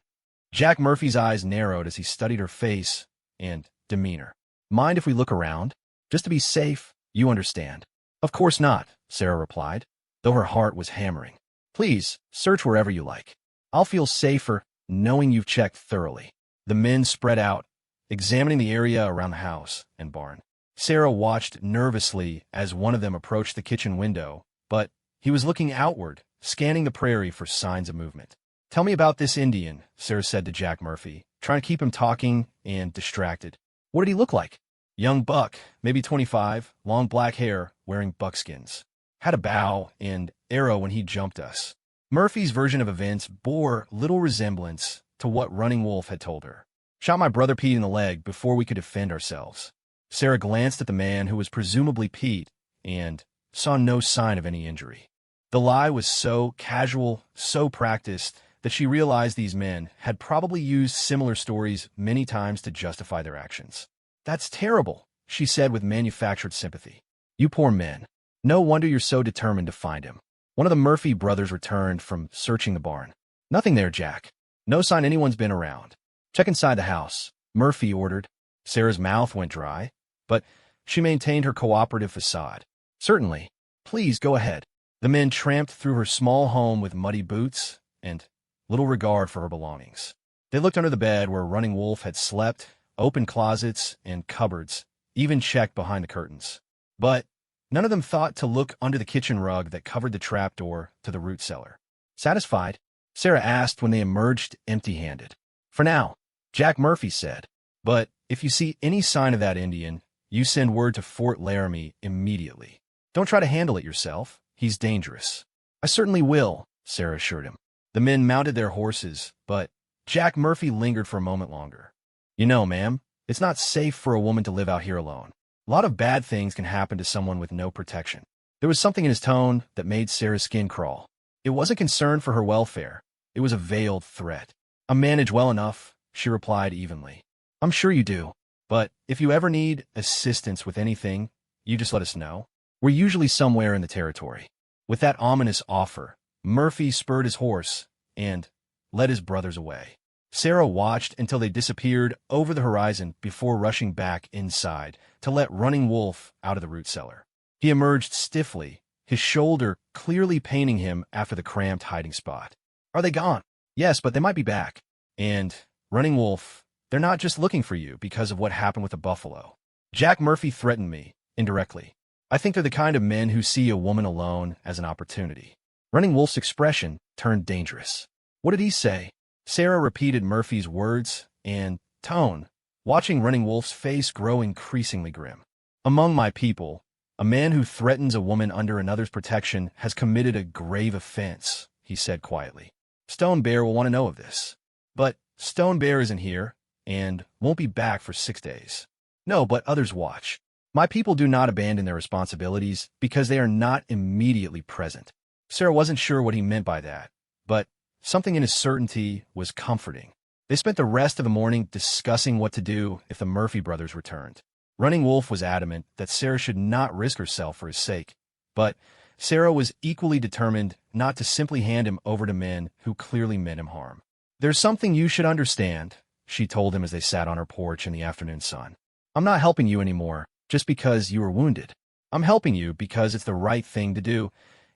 [SPEAKER 1] Jack Murphy's eyes narrowed as he studied her face and demeanor. "Mind if we look around? Just to be safe, you understand." "Of course not," Sarah replied, though her heart was hammering. "Please, search wherever you like. I'll feel safer knowing you've checked thoroughly." The men spread out, examining the area around the house and barn. Sarah watched nervously as one of them approached the kitchen window, but he was looking outward, scanning the prairie for signs of movement. "Tell me about this Indian," Sarah said to Jack Murphy, trying to keep him talking and distracted. "What did he look like?" "Young buck, maybe 25, long black hair, wearing buckskins. Had a bow and arrow when he jumped us." Murphy's version of events bore little resemblance to what Running Wolf had told her. "Shot my brother Pete in the leg before we could defend ourselves." Sarah glanced at the man who was presumably Pete and saw no sign of any injury. The lie was so casual, so practiced, that she realized these men had probably used similar stories many times to justify their actions. "That's terrible," she said with manufactured sympathy. "You poor men. No wonder you're so determined to find him." One of the Murphy brothers returned from searching the barn. "Nothing there, Jack. No sign anyone's been around." "Check inside the house," Murphy ordered. Sarah's mouth went dry, but she maintained her cooperative facade. "Certainly. Please go ahead." The men tramped through her small home with muddy boots and little regard for her belongings. They looked under the bed where Running Wolf had slept, opened closets and cupboards, even checked behind the curtains. But none of them thought to look under the kitchen rug that covered the trapdoor to the root cellar. "Satisfied?" Sarah asked when they emerged empty-handed. "For now," Jack Murphy said. "But if you see any sign of that Indian, you send word to Fort Laramie immediately. Don't try to handle it yourself. He's dangerous." "I certainly will," Sarah assured him. The men mounted their horses, but Jack Murphy lingered for a moment longer. "You know, ma'am, it's not safe for a woman to live out here alone. A lot of bad things can happen to someone with no protection." There was something in his tone that made Sarah's skin crawl. It wasn't concern for her welfare. It was a veiled threat. "I manage well enough," she replied evenly. "I'm sure you do. But if you ever need assistance with anything, you just let us know. We're usually somewhere in the territory." With that ominous offer, Murphy spurred his horse and led his brothers away. Sarah watched until they disappeared over the horizon before rushing back inside to let Running Wolf out of the root cellar. He emerged stiffly, his shoulder clearly paining him after the cramped hiding spot. "Are they gone?" "Yes, but they might be back. And, Running Wolf, they're not just looking for you because of what happened with the buffalo." Jack Murphy threatened me, indirectly. "I think they're the kind of men who see a woman alone as an opportunity." Running Wolf's expression turned dangerous. "What did he say?" Sarah repeated Murphy's words and tone, watching Running Wolf's face grow increasingly grim. "Among my people, a man who threatens a woman under another's protection has committed a grave offense," he said quietly. "Stone Bear will want to know of this." "But Stone Bear isn't here and won't be back for 6 days." "No, but others watch. My people do not abandon their responsibilities because they are not immediately present." Sarah wasn't sure what he meant by that, but something in his certainty was comforting. They spent the rest of the morning discussing what to do if the Murphy brothers returned. Running Wolf was adamant that Sarah should not risk herself for his sake, but Sarah was equally determined not to simply hand him over to men who clearly meant him harm. "There's something you should understand," she told him as they sat on her porch in the afternoon sun. "I'm not helping you anymore just because you were wounded. I'm helping you because it's the right thing to do,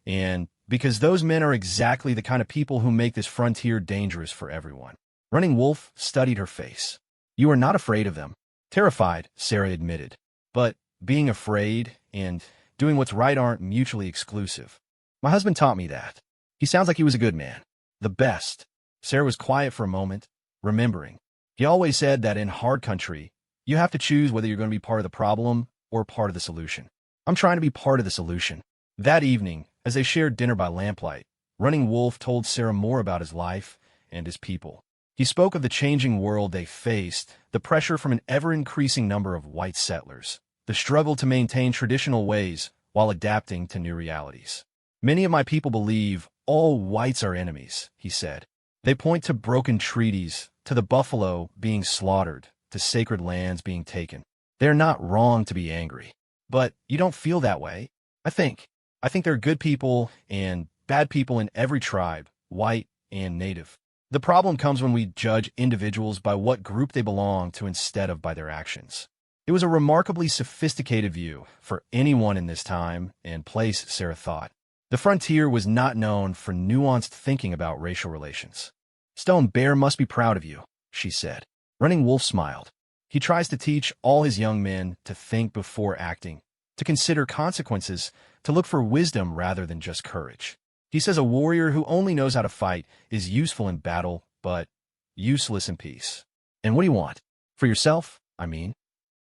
[SPEAKER 1] and because those men are exactly the kind of people who make this frontier dangerous for everyone." Running Wolf studied her face. "You are not afraid of them." "Terrified," Sarah admitted. "But being afraid and doing what's right aren't mutually exclusive. My husband taught me that. He sounds like he was a good man. The best." Sarah was quiet for a moment, remembering. "He always said that in hard country, you have to choose whether you're going to be part of the problem or part of the solution. I'm trying to be part of the solution." That evening, as they shared dinner by lamplight, Running Wolf told Sarah more about his life and his people. He spoke of the changing world they faced, the pressure from an ever-increasing number of white settlers, the struggle to maintain traditional ways while adapting to new realities. "Many of my people believe all whites are enemies," he said. "They point to broken treaties, to the buffalo being slaughtered, to sacred lands being taken. They're not wrong to be angry. But you don't feel that way, I think. I think there are good people and bad people in every tribe, white and native. The problem comes when we judge individuals by what group they belong to instead of by their actions." It was a remarkably sophisticated view for anyone in this time and place, Sarah thought. The frontier was not known for nuanced thinking about racial relations. "Stone Bear must be proud of you," she said. Running Wolf smiled. "He tries to teach all his young men to think before acting, to consider consequences, to look for wisdom rather than just courage. He says a warrior who only knows how to fight is useful in battle, but useless in peace." "And what do you want? For yourself, I mean?"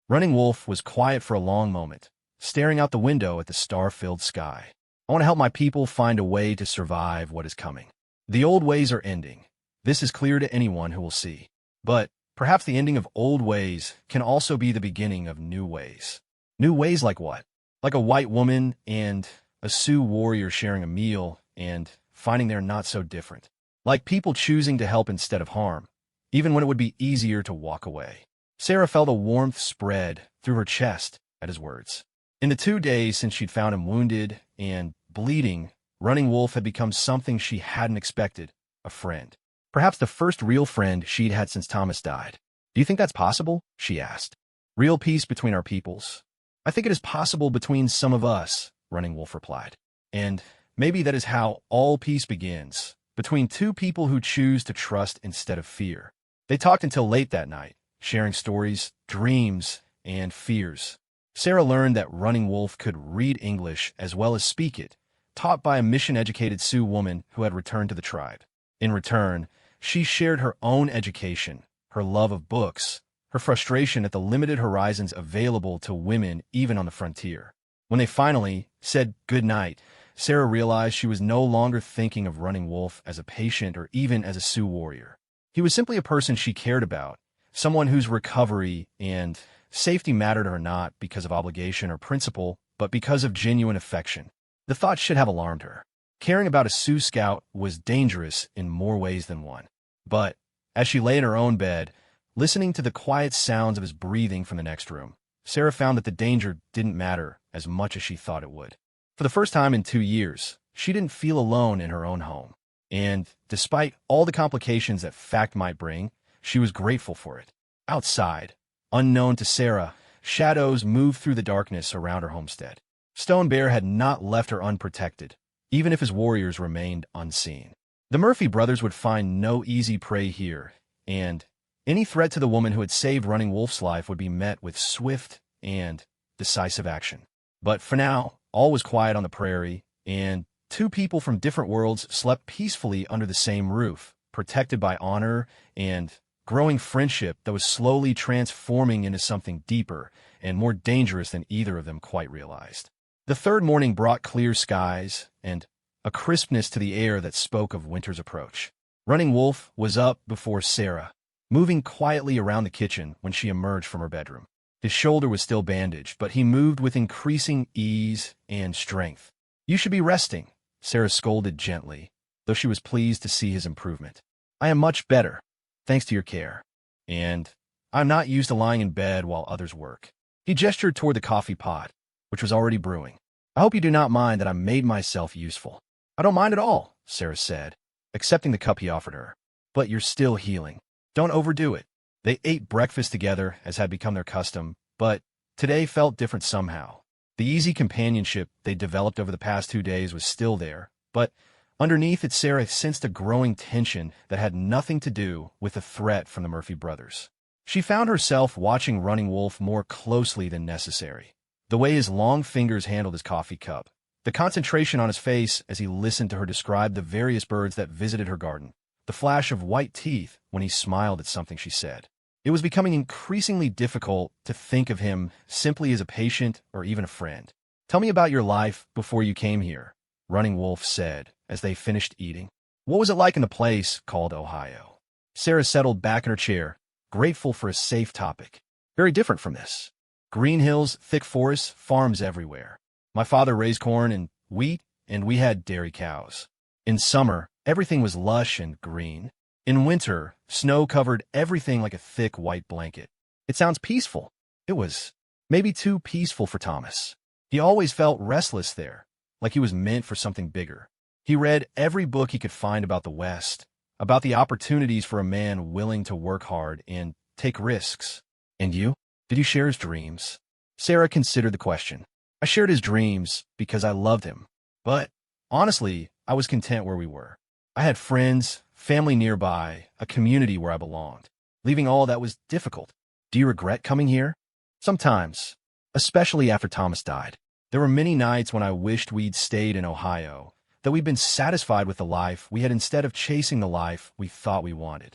[SPEAKER 1] Running Wolf was quiet for a long moment, staring out the window at the star-filled sky. "I want to help my people find a way to survive what is coming. The old ways are ending. This is clear to anyone who will see. But perhaps the ending of old ways can also be the beginning of new ways." "New ways like what?" "Like a white woman and a Sioux warrior sharing a meal and finding they're not so different. Like people choosing to help instead of harm, even when it would be easier to walk away." Sarah felt a warmth spread through her chest at his words. In the 2 days since she'd found him wounded and bleeding, Running Wolf had become something she hadn't expected, a friend. Perhaps the first real friend she'd had since Thomas died. "Do you think that's possible?" she asked. "Real peace between our peoples?" "I think it is possible between some of us," Running Wolf replied. "And maybe that is how all peace begins, between two people who choose to trust instead of fear." They talked until late that night, sharing stories, dreams, and fears. Sarah learned that Running Wolf could read English as well as speak it, taught by a mission-educated Sioux woman who had returned to the tribe. In return, she shared her own education, her love of books, her frustration at the limited horizons available to women even on the frontier. When they finally said good night, Sarah realized she was no longer thinking of Running Wolf as a patient or even as a Sioux warrior. He was simply a person she cared about, someone whose recovery and safety mattered to her not because of obligation or principle, but because of genuine affection. The thought should have alarmed her. Caring about a Sioux scout was dangerous in more ways than one. But as she lay in her own bed, listening to the quiet sounds of his breathing from the next room, Sarah found that the danger didn't matter as much as she thought it would. For the first time in 2 years, she didn't feel alone in her own home. And despite all the complications that fact might bring, she was grateful for it. Outside, unknown to Sarah, shadows moved through the darkness around her homestead. Stone Bear had not left her unprotected, even if his warriors remained unseen. The Murphy brothers would find no easy prey here, and any threat to the woman who had saved Running Wolf's life would be met with swift and decisive action. But for now, all was quiet on the prairie, and two people from different worlds slept peacefully under the same roof, protected by honor and growing friendship that was slowly transforming into something deeper and more dangerous than either of them quite realized. The third morning brought clear skies and a crispness to the air that spoke of winter's approach. Running Wolf was up before Sarah, moving quietly around the kitchen when she emerged from her bedroom. His shoulder was still bandaged, but he moved with increasing ease and strength. "You should be resting," Sarah scolded gently, though she was pleased to see his improvement. I am much better, thanks to your care. And I'm not used to lying in bed while others work. He gestured toward the coffee pot, which was already brewing. I hope you do not mind that I made myself useful. I don't mind at all, Sarah said, accepting the cup he offered her. But you're still healing. Don't overdo it. They ate breakfast together, as had become their custom, but today felt different somehow. The easy companionship they developed over the past 2 days was still there, but underneath it, Sarah sensed a growing tension that had nothing to do with the threat from the Murphy brothers. She found herself watching Running Wolf more closely than necessary. The way his long fingers handled his coffee cup, the concentration on his face as he listened to her describe the various birds that visited her garden, the flash of white teeth when he smiled at something she said. It was becoming increasingly difficult to think of him simply as a patient or even a friend. Tell me about your life before you came here, Running Wolf said as they finished eating. What was it like in the place called Ohio? Sarah settled back in her chair, grateful for a safe topic. Very different from this. Green hills, thick forests, farms everywhere. My father raised corn and wheat, and we had dairy cows. In summer, everything was lush and green. In winter, snow covered everything like a thick white blanket. It sounds peaceful. It was maybe too peaceful for Thomas. He always felt restless there, like he was meant for something bigger. He read every book he could find about the West, about the opportunities for a man willing to work hard and take risks. And you? Did you share his dreams? Sarah considered the question. I shared his dreams because I loved him. But honestly, I was content where we were. I had friends, family nearby, a community where I belonged. Leaving all that was difficult. Do you regret coming here? Sometimes, especially after Thomas died. There were many nights when I wished we'd stayed in Ohio, that we'd been satisfied with the life we had instead of chasing the life we thought we wanted.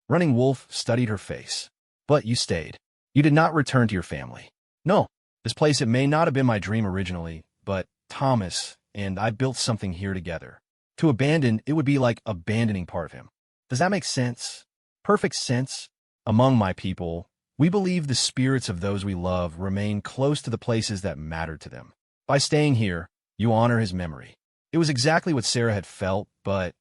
[SPEAKER 1] Running Wolf studied her face. But you stayed. You did not return to your family. No, this place, it may not have been my dream originally, but Thomas and I built something here together. To abandon, it would be like abandoning part of him. Does that make sense? Perfect sense? Among my people, we believe the spirits of those we love remain close to the places that matter to them. By staying here, you honor his memory. It was exactly what Sarah had felt, but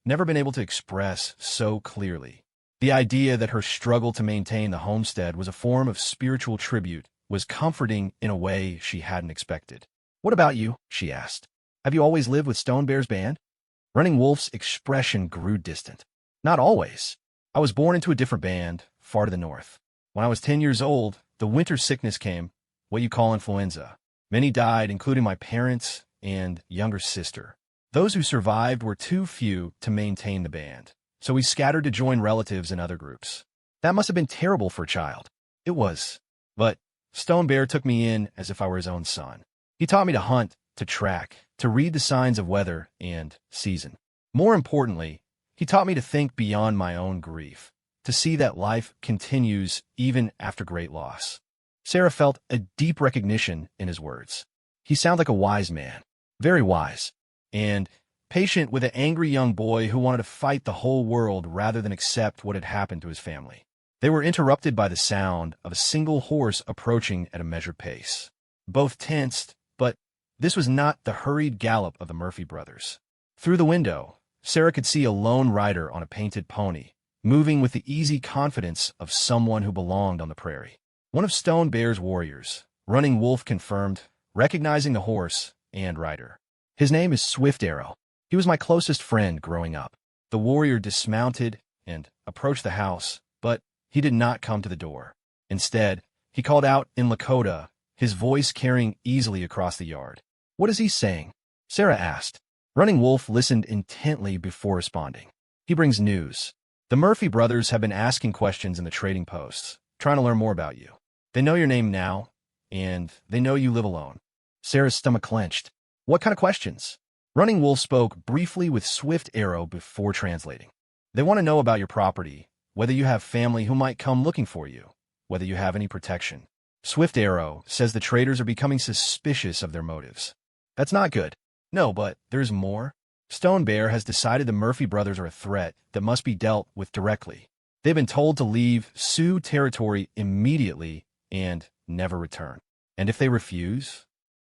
[SPEAKER 1] never been able to express so clearly. The idea that her struggle to maintain the homestead was a form of spiritual tribute was comforting in a way she hadn't expected. What about you? She asked. Have you always lived with Stone Bear's band? Running Wolf's expression grew distant. Not always. I was born into a different band, far to the north. When I was 10 years old, the winter sickness came, what you call influenza. Many died, including my parents and younger sister. Those who survived were too few to maintain the band, so we scattered to join relatives and other groups. That must have been terrible for a child. It was. But Stone Bear took me in as if I were his own son. He taught me to hunt, to track, to read the signs of weather and season. More importantly, he taught me to think beyond my own grief, to see that life continues even after great loss. Sarah felt a deep recognition in his words. He sounded like a wise man, very wise, and patient with an angry young boy who wanted to fight the whole world rather than accept what had happened to his family. They were interrupted by the sound of a single horse approaching at a measured pace. Both tensed, but this was not the hurried gallop of the Murphy brothers. Through the window, Sarah could see a lone rider on a painted pony, moving with the easy confidence of someone who belonged on the prairie. One of Stone Bear's warriors, Running Wolf confirmed, recognizing the horse and rider. His name is Swift Arrow. He was my closest friend growing up. The warrior dismounted and approached the house, but he did not come to the door. Instead, he called out in Lakota, his voice carrying easily across the yard. What is he saying? Sarah asked. Running Wolf listened intently before responding. He brings news. The Murphy brothers have been asking questions in the trading posts, trying to learn more about you. They know your name now, and they know you live alone. Sarah's stomach clenched. What kind of questions? Running Wolf spoke briefly with Swift Arrow before translating. They want to know about your property, whether you have family who might come looking for you, whether you have any protection. Swift Arrow says the traders are becoming suspicious of their motives. That's not good. No, but there's more. Stone Bear has decided the Murphy brothers are a threat that must be dealt with directly. They've been told to leave Sioux territory immediately and never return. And if they refuse?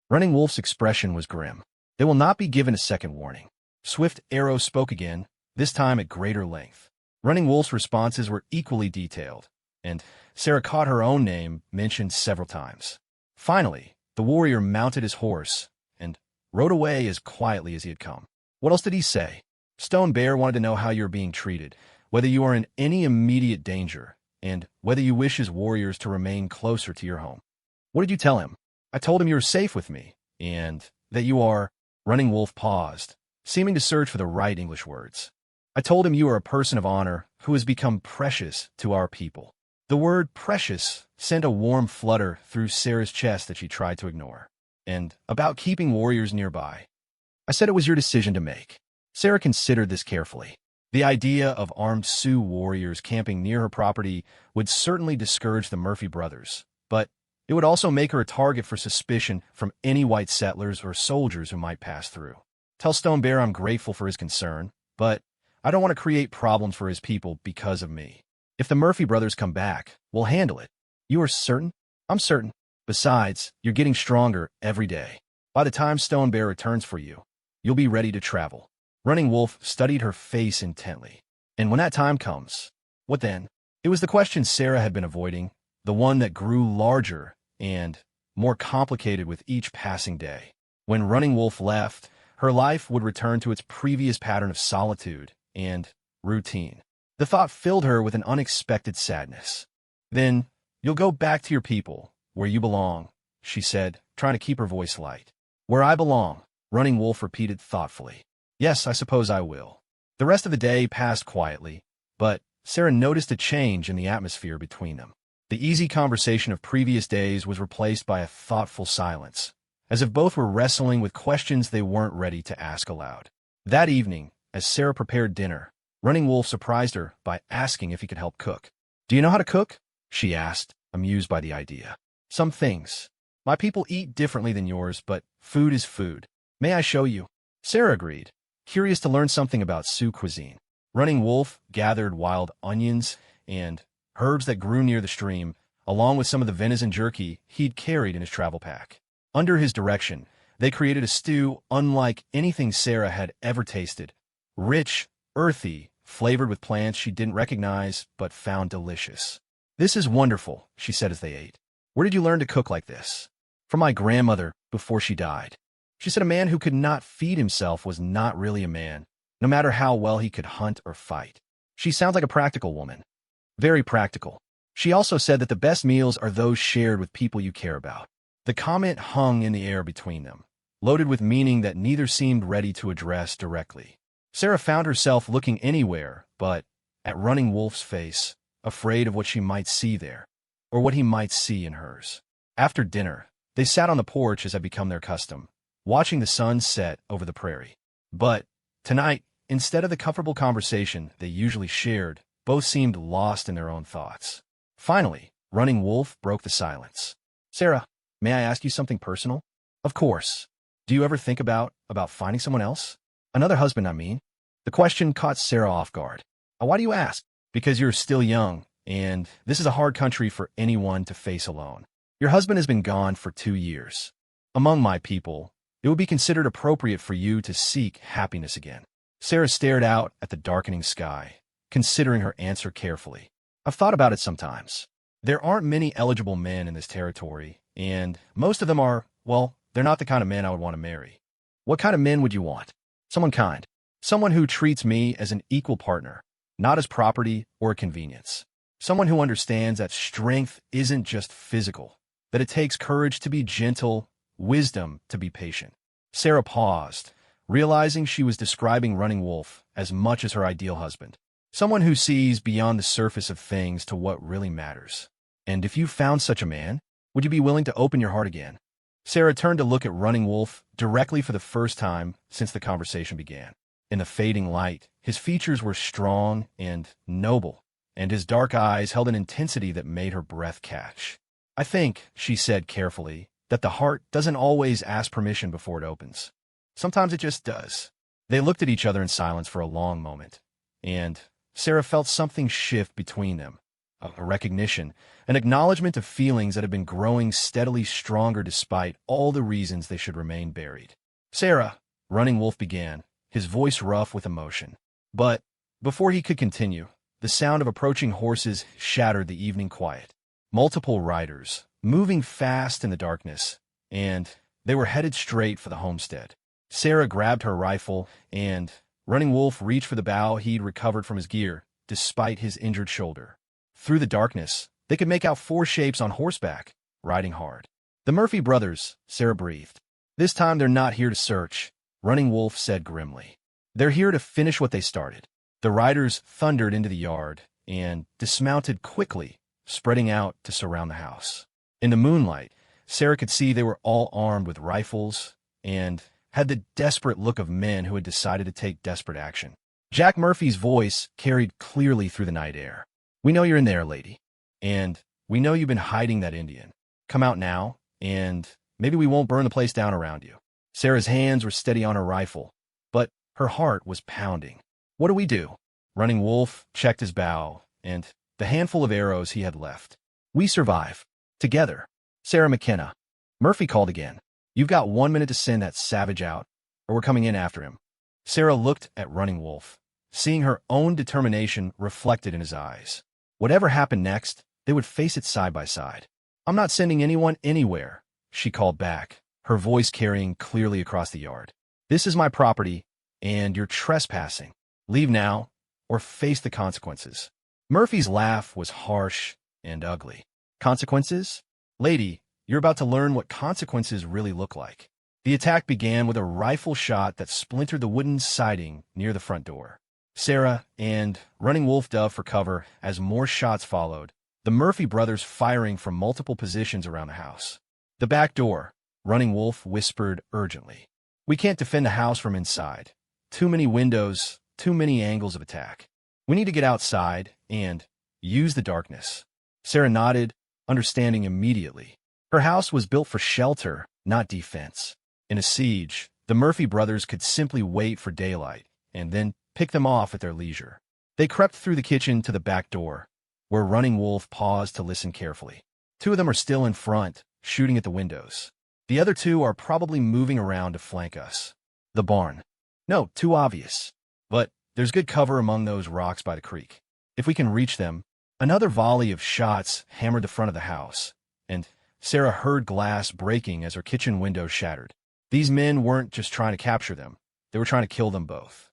[SPEAKER 1] Running Wolf's expression was grim. They will not be given a second warning. Swift Arrow spoke again, this time at greater length. Running Wolf's responses were equally detailed, and Sarah caught her own name mentioned several times. Finally, the warrior mounted his horse and rode away as quietly as he had come. What else did he say? Stone Bear wanted to know how you are being treated, whether you are in any immediate danger, and whether you wish his warriors to remain closer to your home. What did you tell him? I told him you were safe with me, and that you are— Running Wolf paused, seeming to search for the right English words. I told him you are a person of honor who has become precious to our people. The word precious sent a warm flutter through Sarah's chest that she tried to ignore. And about keeping warriors nearby. I said it was your decision to make. Sarah considered this carefully. The idea of armed Sioux warriors camping near her property would certainly discourage the Murphy brothers, but it would also make her a target for suspicion from any white settlers or soldiers who might pass through. Tell Stone Bear I'm grateful for his concern, but I don't want to create problems for his people because of me. If the Murphy brothers come back, we'll handle it. You are certain? I'm certain. Besides, you're getting stronger every day. By the time Stone Bear returns for you, you'll be ready to travel. Running Wolf studied her face intently. And when that time comes, what then? It was the question Sarah had been avoiding, the one that grew larger and more complicated with each passing day. When Running Wolf left, her life would return to its previous pattern of solitude and routine. The thought filled her with an unexpected sadness. Then, you'll go back to your people, where you belong, she said, trying to keep her voice light. Where I belong, Running Wolf repeated thoughtfully. Yes, I suppose I will. The rest of the day passed quietly, but Sarah noticed a change in the atmosphere between them. The easy conversation of previous days was replaced by a thoughtful silence, as if both were wrestling with questions they weren't ready to ask aloud. That evening, as Sarah prepared dinner, Running Wolf surprised her by asking if he could help cook. Do you know how to cook? She asked, amused by the idea. Some things. My people eat differently than yours, but food is food. May I show you? Sarah agreed, curious to learn something about Sioux cuisine. Running Wolf gathered wild onions and herbs that grew near the stream, along with some of the venison jerky he'd carried in his travel pack. Under his direction, they created a stew unlike anything Sarah had ever tasted. Rich, earthy, flavored with plants she didn't recognize but found delicious. This is wonderful, she said as they ate. Where did you learn to cook like this? From my grandmother before she died. She said a man who could not feed himself was not really a man, no matter how well he could hunt or fight. She sounds like a practical woman. Very practical. She also said that the best meals are those shared with people you care about. The comment hung in the air between them, loaded with meaning that neither seemed ready to address directly. Sarah found herself looking anywhere but at Running Wolf's face, afraid of what she might see there, or what he might see in hers. After dinner, they sat on the porch as had become their custom, watching the sun set over the prairie. But tonight, instead of the comfortable conversation they usually shared, both seemed lost in their own thoughts. Finally, Running Wolf broke the silence. Sarah, may I ask you something personal? Of course. Do you ever think about finding someone else? Another husband, I mean. The question caught Sarah off guard. Why do you ask? Because you're still young, and this is a hard country for anyone to face alone. Your husband has been gone for 2 years. Among my people, it would be considered appropriate for you to seek happiness again. Sarah stared out at the darkening sky, considering her answer carefully. I've thought about it sometimes. There aren't many eligible men in this territory, and most of them are, well, they're not the kind of men I would want to marry. What kind of men would you want? Someone kind. Someone who treats me as an equal partner, not as property or a convenience. Someone who understands that strength isn't just physical, that it takes courage to be gentle, wisdom to be patient. Sarah paused, realizing she was describing Running Wolf as much as her ideal husband. Someone who sees beyond the surface of things to what really matters. And if you found such a man, would you be willing to open your heart again? Sarah turned to look at Running Wolf directly for the first time since the conversation began. In the fading light, his features were strong and noble, and his dark eyes held an intensity that made her breath catch. I think, she said carefully, that the heart doesn't always ask permission before it opens. Sometimes it just does. They looked at each other in silence for a long moment, and Sarah felt something shift between them, a recognition, an acknowledgement of feelings that had been growing steadily stronger despite all the reasons they should remain buried. Sarah, Running Wolf began, his voice rough with emotion. But before he could continue, the sound of approaching horses shattered the evening quiet. Multiple riders, moving fast in the darkness, and they were headed straight for the homestead. Sarah grabbed her rifle, and Running Wolf reached for the bow he'd recovered from his gear, despite his injured shoulder. Through the darkness, they could make out 4 shapes on horseback, riding hard. The Murphy brothers, Sarah breathed. This time they're not here to search, Running Wolf said grimly. They're here to finish what they started. The riders thundered into the yard and dismounted quickly, spreading out to surround the house. In the moonlight, Sarah could see they were all armed with rifles and had the desperate look of men who had decided to take desperate action. Jack Murphy's voice carried clearly through the night air. "We know you're in there, lady. And we know you've been hiding that Indian. Come out now, and maybe we won't burn the place down around you." Sarah's hands were steady on her rifle, but her heart was pounding. "What do we do?" Running Wolf checked his bow and the handful of arrows he had left. "We survive. Together." "Sarah McKenna." Murphy called again. "You've got 1 minute to send that savage out, or we're coming in after him." Sarah looked at Running Wolf, seeing her own determination reflected in his eyes. Whatever happened next, they would face it side by side. "I'm not sending anyone anywhere," she called back, her voice carrying clearly across the yard. "This is my property, and you're trespassing. Leave now, or face the consequences." Murphy's laugh was harsh and ugly. "Consequences? Lady, you're about to learn what consequences really look like." The attack began with a rifle shot that splintered the wooden siding near the front door. Sarah and Running Wolf dove for cover as more shots followed, the Murphy brothers firing from multiple positions around the house. "The back door," Running Wolf whispered urgently. "We can't defend the house from inside. Too many windows, too many angles of attack. We need to get outside and use the darkness." Sarah nodded, understanding immediately. Her house was built for shelter, not defense. In a siege, the Murphy brothers could simply wait for daylight and then pick them off at their leisure. They crept through the kitchen to the back door, where Running Wolf paused to listen carefully. 2 of them are still in front, shooting at the windows. The other 2 are probably moving around to flank us. The barn. No, too obvious. But there's good cover among those rocks by the creek. If we can reach them. Another volley of shots hammered the front of the house, and Sarah heard glass breaking as her kitchen window shattered. These men weren't just trying to capture them. They were trying to kill them both.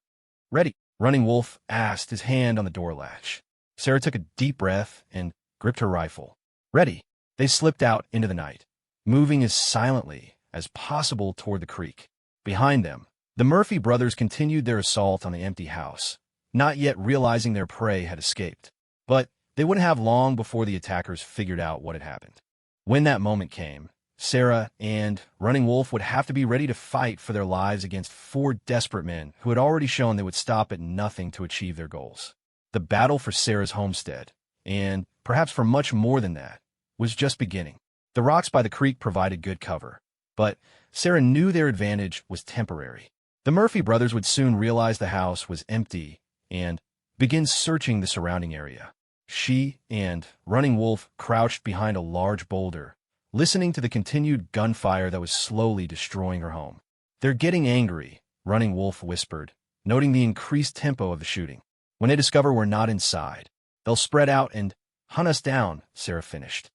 [SPEAKER 1] "Ready?" Running Wolf asked, his hand on the door latch. Sarah took a deep breath and gripped her rifle. "Ready." They slipped out into the night, moving as silently as possible toward the creek. Behind them, the Murphy brothers continued their assault on the empty house, not yet realizing their prey had escaped. But they wouldn't have long before the attackers figured out what had happened. When that moment came, Sarah and Running Wolf would have to be ready to fight for their lives against 4 desperate men who had already shown they would stop at nothing to achieve their goals. The battle for Sarah's homestead, and perhaps for much more than that, was just beginning. The rocks by the creek provided good cover, but Sarah knew their advantage was temporary. The Murphy brothers would soon realize the house was empty and begin searching the surrounding area. She and Running Wolf crouched behind a large boulder, listening to the continued gunfire that was slowly destroying her home. "They're getting angry," Running Wolf whispered, noting the increased tempo of the shooting. "When they discover we're not inside, they'll spread out and hunt us down," Sarah finished.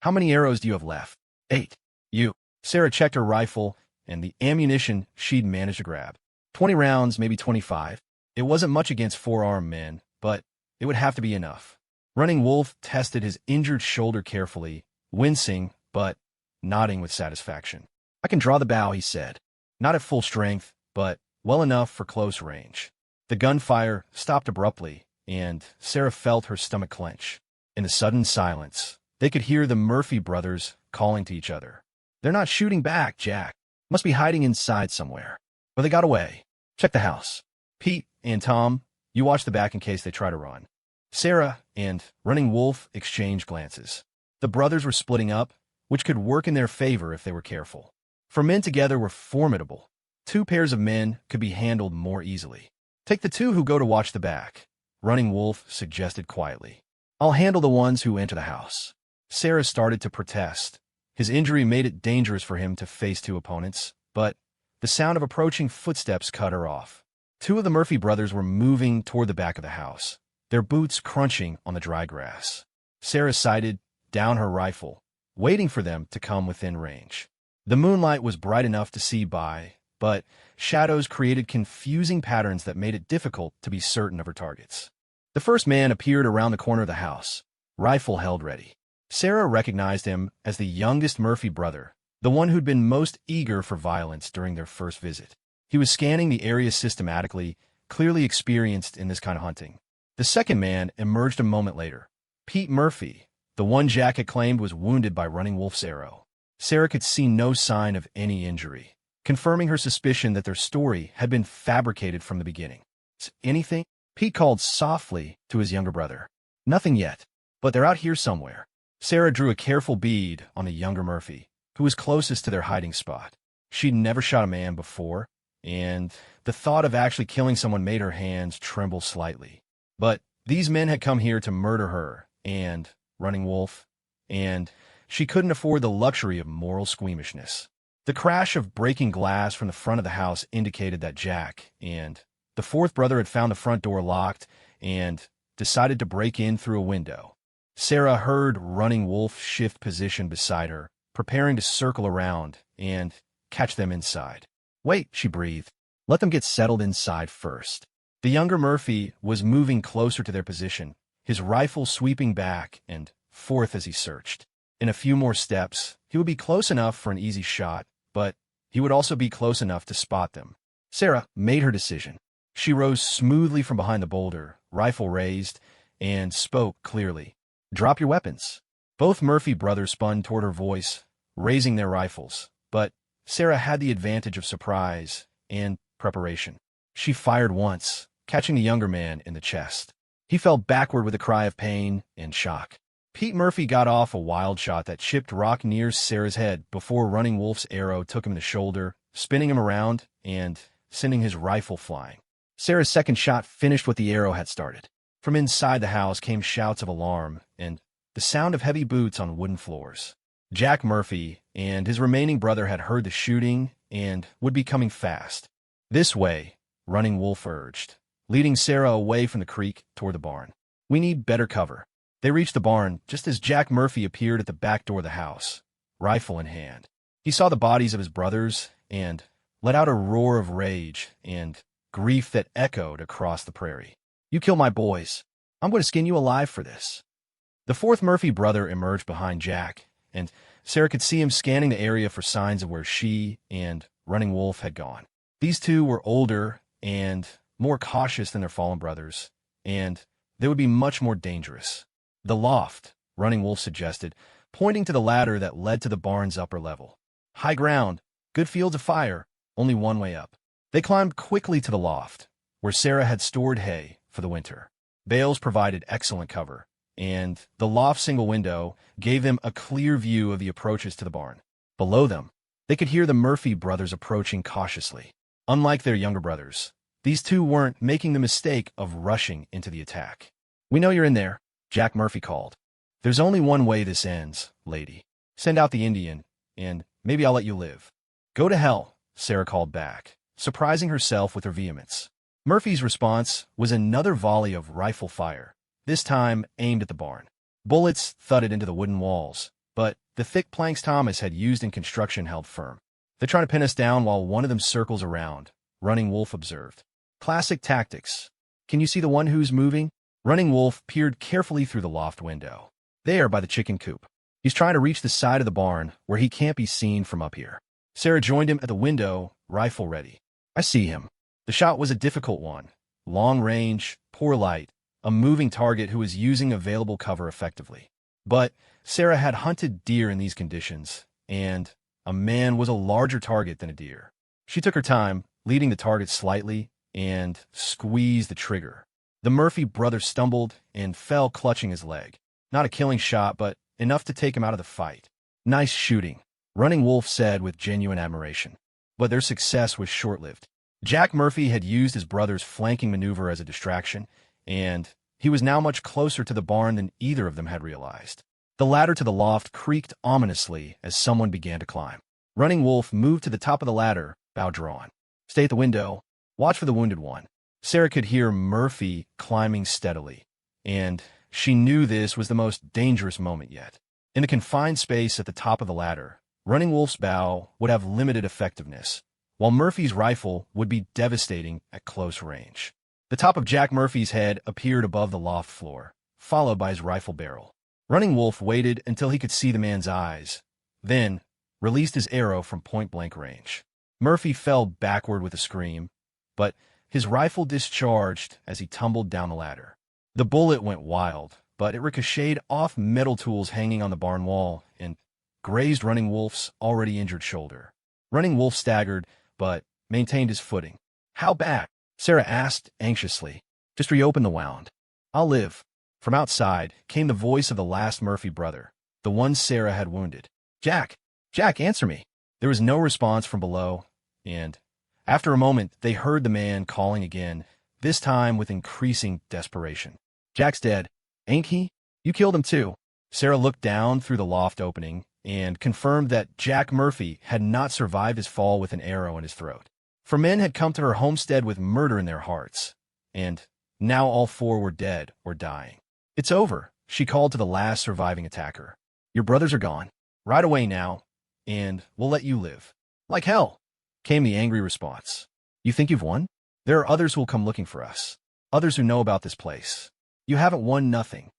[SPEAKER 1] "How many arrows do you have left?" 8. "You." Sarah checked her rifle and the ammunition she'd managed to grab. 20 rounds, maybe 25. It wasn't much against 4 armed men, but it would have to be enough. Running Wolf tested his injured shoulder carefully, wincing, but nodding with satisfaction. "I can draw the bow," he said. Not at full strength, but well enough for close range. The gunfire stopped abruptly, and Sarah felt her stomach clench. In the sudden silence, they could hear the Murphy brothers calling to each other. "They're not shooting back, Jack. Must be hiding inside somewhere. Or they got away. Check the house. Pete and Tom, you watch the back in case they try to run." Sarah and Running Wolf exchanged glances. The brothers were splitting up, which could work in their favor if they were careful. For men together were formidable. 2 pairs of men could be handled more easily. "Take the 2 who go to watch the back," Running Wolf suggested quietly. "I'll handle the ones who enter the house." Sarah started to protest. His injury made it dangerous for him to face 2 opponents, but The sound of approaching footsteps cut her off. Two of the Murphy brothers were moving toward the back of the house, their boots crunching on the dry grass. Sarah sighted down her rifle, waiting for them to come within range. The moonlight was bright enough to see by, but shadows created confusing patterns that made it difficult to be certain of her targets. The first man appeared around the corner of the house, rifle held ready. Sarah recognized him as the youngest Murphy brother, the one who'd been most eager for violence during their first visit. He was scanning the area systematically, clearly experienced in this kind of hunting. The second man emerged a moment later, Pete Murphy, the one Jack had claimed was wounded by Running Wolf's arrow. Sarah could see no sign of any injury, confirming her suspicion that their story had been fabricated from the beginning. Anything? Pete called softly to his younger brother. Nothing yet, but they're out here somewhere. Sarah drew a careful bead on the younger Murphy, who was closest to their hiding spot. She'd never shot a man before, and the thought of actually killing someone made her hands tremble slightly. But these men had come here to murder her and Running Wolf, and she couldn't afford the luxury of moral squeamishness. The crash of breaking glass from the front of the house indicated that Jack and the fourth brother had found the front door locked and decided to break in through a window. Sarah heard Running Wolf shift position beside her, preparing to circle around and catch them inside. Wait, she breathed. Let them get settled inside first. The younger Murphy was moving closer to their position, his rifle sweeping back and forth as he searched. In a few more steps, he would be close enough for an easy shot, but he would also be close enough to spot them. Sarah made her decision. She rose smoothly from behind the boulder, rifle raised, and spoke clearly. Drop your weapons. Both Murphy brothers spun toward her voice, raising their rifles, but Sarah had the advantage of surprise and preparation. She fired once, catching the younger man in the chest. He fell backward with a cry of pain and shock. Pete Murphy got off a wild shot that chipped rock near Sarah's head before Running Wolf's arrow took him in the shoulder, spinning him around and sending his rifle flying. Sarah's second shot finished what the arrow had started. From inside the house came shouts of alarm and the sound of heavy boots on wooden floors. Jack Murphy and his remaining brother had heard the shooting and would be coming fast. This way, Running Wolf urged, leading Sarah away from the creek toward the barn. We need better cover. They reached the barn just as Jack Murphy appeared at the back door of the house, rifle in hand. He saw the bodies of his brothers and let out a roar of rage and grief that echoed across the prairie. You killed my boys. I'm going to skin you alive for this. The fourth Murphy brother emerged behind Jack, and Sarah could see him scanning the area for signs of where she and Running Wolf had gone. These two were older and more cautious than their fallen brothers, and they would be much more dangerous. The loft, Running Wolf suggested, pointing to the ladder that led to the barn's upper level. High ground, good field of fire, only one way up. They climbed quickly to the loft, where Sarah had stored hay for the winter. Bales provided excellent cover, and the loft's single window gave them a clear view of the approaches to the barn. Below them, they could hear the Murphy brothers approaching cautiously. Unlike their younger brothers, these two weren't making the mistake of rushing into the attack. We know you're in there, Jack Murphy called. There's only one way this ends, lady. Send out the Indian, and maybe I'll let you live. Go to hell, Sarah called back, surprising herself with her vehemence. Murphy's response was another volley of rifle fire, this time aimed at the barn. Bullets thudded into the wooden walls, but the thick planks Thomas had used in construction held firm. They're trying to pin us down while one of them circles around, Running Wolf observed. Classic tactics. Can you see the one who's moving? Running Wolf peered carefully through the loft window. There by the chicken coop. He's trying to reach the side of the barn where he can't be seen from up here. Sarah joined him at the window, rifle ready. I see him. The shot was a difficult one. Long range, poor light, a moving target who was using available cover effectively. But Sarah had hunted deer in these conditions, and a man was a larger target than a deer. She took her time, leading the target slightly, and squeezed the trigger. The Murphy brother stumbled and fell clutching his leg. Not a killing shot, but enough to take him out of the fight. Nice shooting, Running Wolf said with genuine admiration. But their success was short-lived. Jack Murphy had used his brother's flanking maneuver as a distraction, and he was now much closer to the barn than either of them had realized. The ladder to the loft creaked ominously as someone began to climb. Running Wolf moved to the top of the ladder, bow drawn. Stay at the window. Watch for the wounded one. Sarah could hear Murphy climbing steadily, and she knew this was the most dangerous moment yet. In the confined space at the top of the ladder, Running Wolf's bow would have limited effectiveness, while Murphy's rifle would be devastating at close range. The top of Jack Murphy's head appeared above the loft floor, followed by his rifle barrel. Running Wolf waited until he could see the man's eyes, then released his arrow from point-blank range. Murphy fell backward with a scream, but his rifle discharged as he tumbled down the ladder. The bullet went wild, but it ricocheted off metal tools hanging on the barn wall and grazed Running Wolf's already injured shoulder. Running Wolf staggered, but maintained his footing. "How bad?" Sarah asked anxiously. "Just reopen the wound. I'll live." From outside came the voice of the last Murphy brother, the one Sarah had wounded. "Jack! Jack, answer me!" There was no response from below, and after a moment they heard the man calling again, this time with increasing desperation. "Jack's dead, ain't he? You killed him too." Sarah looked down through the loft opening and confirmed that Jack Murphy had not survived his fall with an arrow in his throat. For men had come to her homestead with murder in their hearts, and now all four were dead or dying. "It's over," she called to the last surviving attacker. "Your brothers are gone. Ride away now, and we'll let you live." "Like hell," came the angry response. "You think you've won? There are others who will come looking for us. Others who know about this place. You haven't won nothing."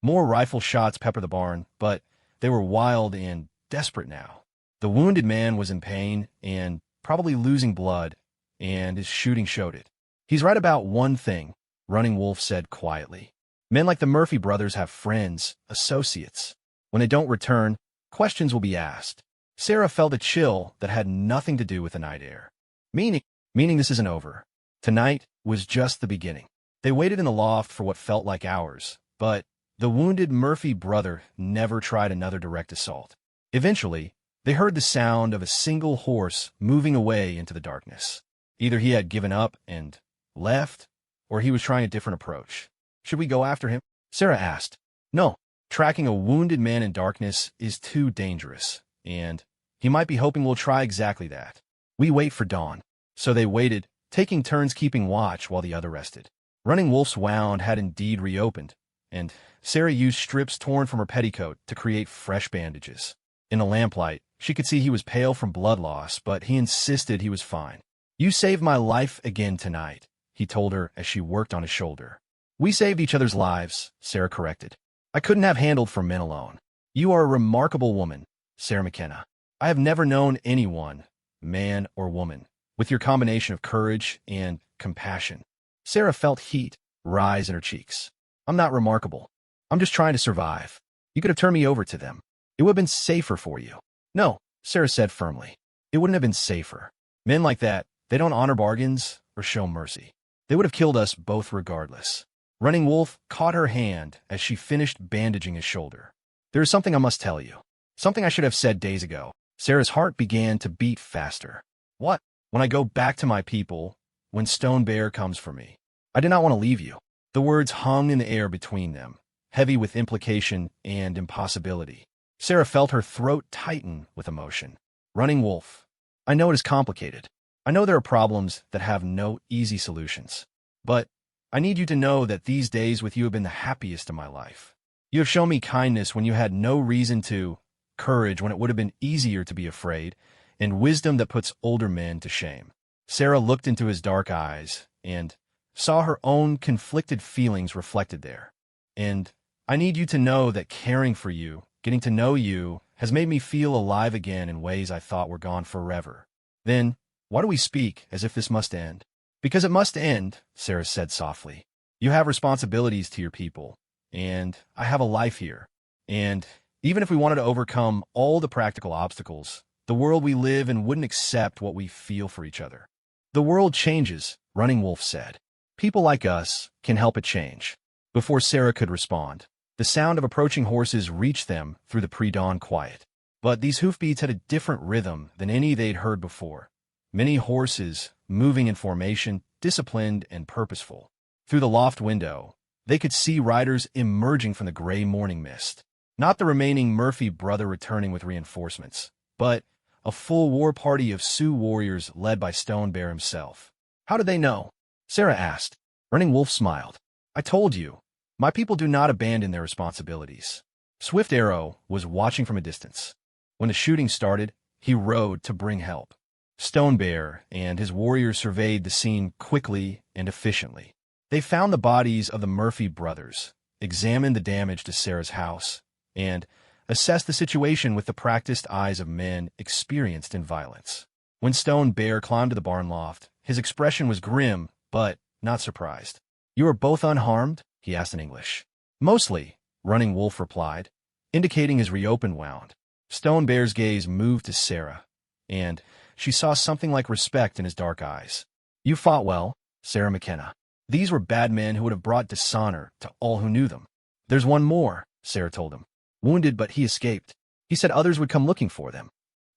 [SPEAKER 1] More rifle shots peppered the barn, but they were wild and desperate now. The wounded man was in pain and probably losing blood, and his shooting showed it. "He's right about one thing," Running Wolf said quietly. "Men like the Murphy brothers have friends, associates. When they don't return, questions will be asked." Sarah felt a chill that had nothing to do with the night air. Meaning this isn't over. Tonight was just the beginning. They waited in the loft for what felt like hours, but the wounded Murphy brother never tried another direct assault. Eventually, they heard the sound of a single horse moving away into the darkness. Either he had given up and left, or he was trying a different approach. "Should we go after him?" Sarah asked. "No, tracking a wounded man in darkness is too dangerous, and he might be hoping we'll try exactly that. We wait for dawn." So they waited, taking turns keeping watch while the other rested. Running Wolf's wound had indeed reopened, and Sarah used strips torn from her petticoat to create fresh bandages. In the lamplight, she could see he was pale from blood loss, but he insisted he was fine. "You saved my life again tonight," he told her as she worked on his shoulder. "We saved each other's lives," Sarah corrected. "I couldn't have handled for men alone." "You are a remarkable woman, Sarah McKenna. I have never known anyone, man or woman, with your combination of courage and compassion." Sarah felt heat rise in her cheeks. "I'm not remarkable. I'm just trying to survive. You could have turned me over to them. It would have been safer for you." "No," Sarah said firmly. "It wouldn't have been safer. Men like that, they don't honor bargains or show mercy. They would have killed us both regardless." Running Wolf caught her hand as she finished bandaging his shoulder. "There is something I must tell you. Something I should have said days ago." Sarah's heart began to beat faster. "What?" "When I go back to my people, when Stone Bear comes for me, I did not want to leave you." The words hung in the air between them, heavy with implication and impossibility. Sarah felt her throat tighten with emotion. "Running Wolf, I know it is complicated. I know there are problems that have no easy solutions. But I need you to know that these days with you have been the happiest of my life. You have shown me kindness when you had no reason to, courage when it would have been easier to be afraid, and wisdom that puts older men to shame." Sarah looked into his dark eyes and saw her own conflicted feelings reflected there. "And I need you to know that caring for you, getting to know you, has made me feel alive again in ways I thought were gone forever." "Then, why do we speak as if this must end?" "Because it must end," Sarah said softly. "You have responsibilities to your people, and I have a life here. And even if we wanted to overcome all the practical obstacles, the world we live in wouldn't accept what we feel for each other." "The world changes," Running Wolf said. "People like us can help it change." Before Sarah could respond, the sound of approaching horses reached them through the pre-dawn quiet. But these hoofbeats had a different rhythm than any they'd heard before. Many horses, moving in formation, disciplined and purposeful. Through the loft window, they could see riders emerging from the gray morning mist. Not the remaining Murphy brother returning with reinforcements, but a full war party of Sioux warriors led by Stone Bear himself. How did they know? Sarah asked. Running Wolf smiled. I told you, my people do not abandon their responsibilities. Swift Arrow was watching from a distance. When the shooting started, he rode to bring help. Stone Bear and his warriors surveyed the scene quickly and efficiently. They found the bodies of the Murphy brothers, examined the damage to Sarah's house, and assessed the situation with the practiced eyes of men experienced in violence. When Stone Bear climbed to the barn loft, his expression was grim, but not surprised. You are both unharmed? He asked in English. Mostly, Running Wolf replied, indicating his reopened wound. Stone Bear's gaze moved to Sarah, and she saw something like respect in his dark eyes. You fought well, Sarah McKenna. These were bad men who would have brought dishonor to all who knew them. There's one more, Sarah told him. Wounded, but he escaped. He said others would come looking for them.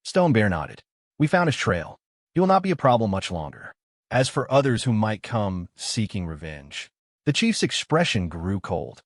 [SPEAKER 1] Stone Bear nodded. We found his trail. He will not be a problem much longer. As for others who might come seeking revenge, the chief's expression grew cold.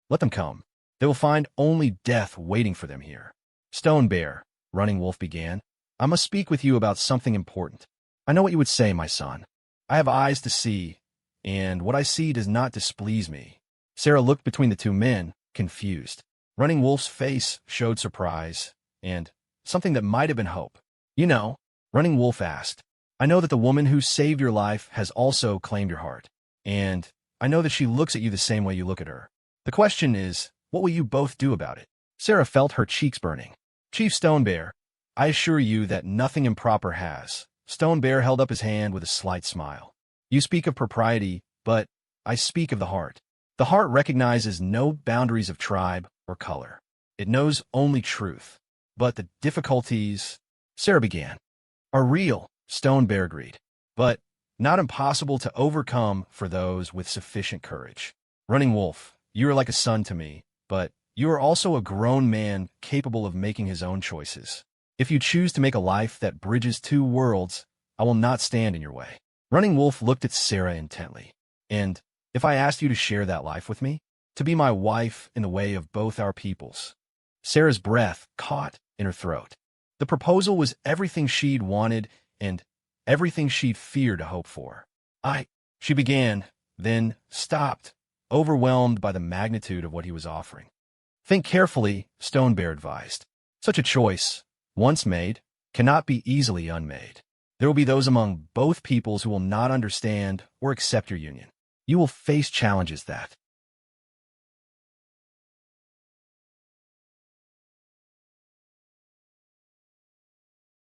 [SPEAKER 1] Let them come. They will find only death waiting for them here. Stone Bear, Running Wolf began, I must speak with you about something important. I know what you would say, my son. I have eyes to see, and what I see does not displease me. Sarah looked between the two men, confused. Running Wolf's face showed surprise, and something that might have been hope. You know, Running Wolf asked, I know that the woman who saved your life has also claimed your heart, and I know that she looks at you the same way you look at her. The question is, what will you both do about it? Sarah felt her cheeks burning. Chief Stone Bear, I assure you that nothing improper has. Stone Bear held up his hand with a slight smile. You speak of propriety, but I speak of the heart. The heart recognizes no boundaries of tribe or color. It knows only truth. But the difficulties, Sarah began, are real, Stone Bear agreed, but not impossible to overcome for those with sufficient courage. Running Wolf, you are like a son to me, but you are also a grown man capable of making his own choices. If you choose to make a life that bridges two worlds, I will not stand in your way. Running Wolf looked at Sarah intently. And if I asked you to share that life with me, to be my wife in the way of both our peoples? Sarah's breath caught in her throat. The proposal was everything she'd wanted and everything she'd feared to hope for. She began, then stopped, overwhelmed by the magnitude of what he was offering. Think carefully, Stone Bear advised. Such a choice, once made, cannot be easily unmade. There will be those among both peoples who will not understand or accept your union. You will face challenges that,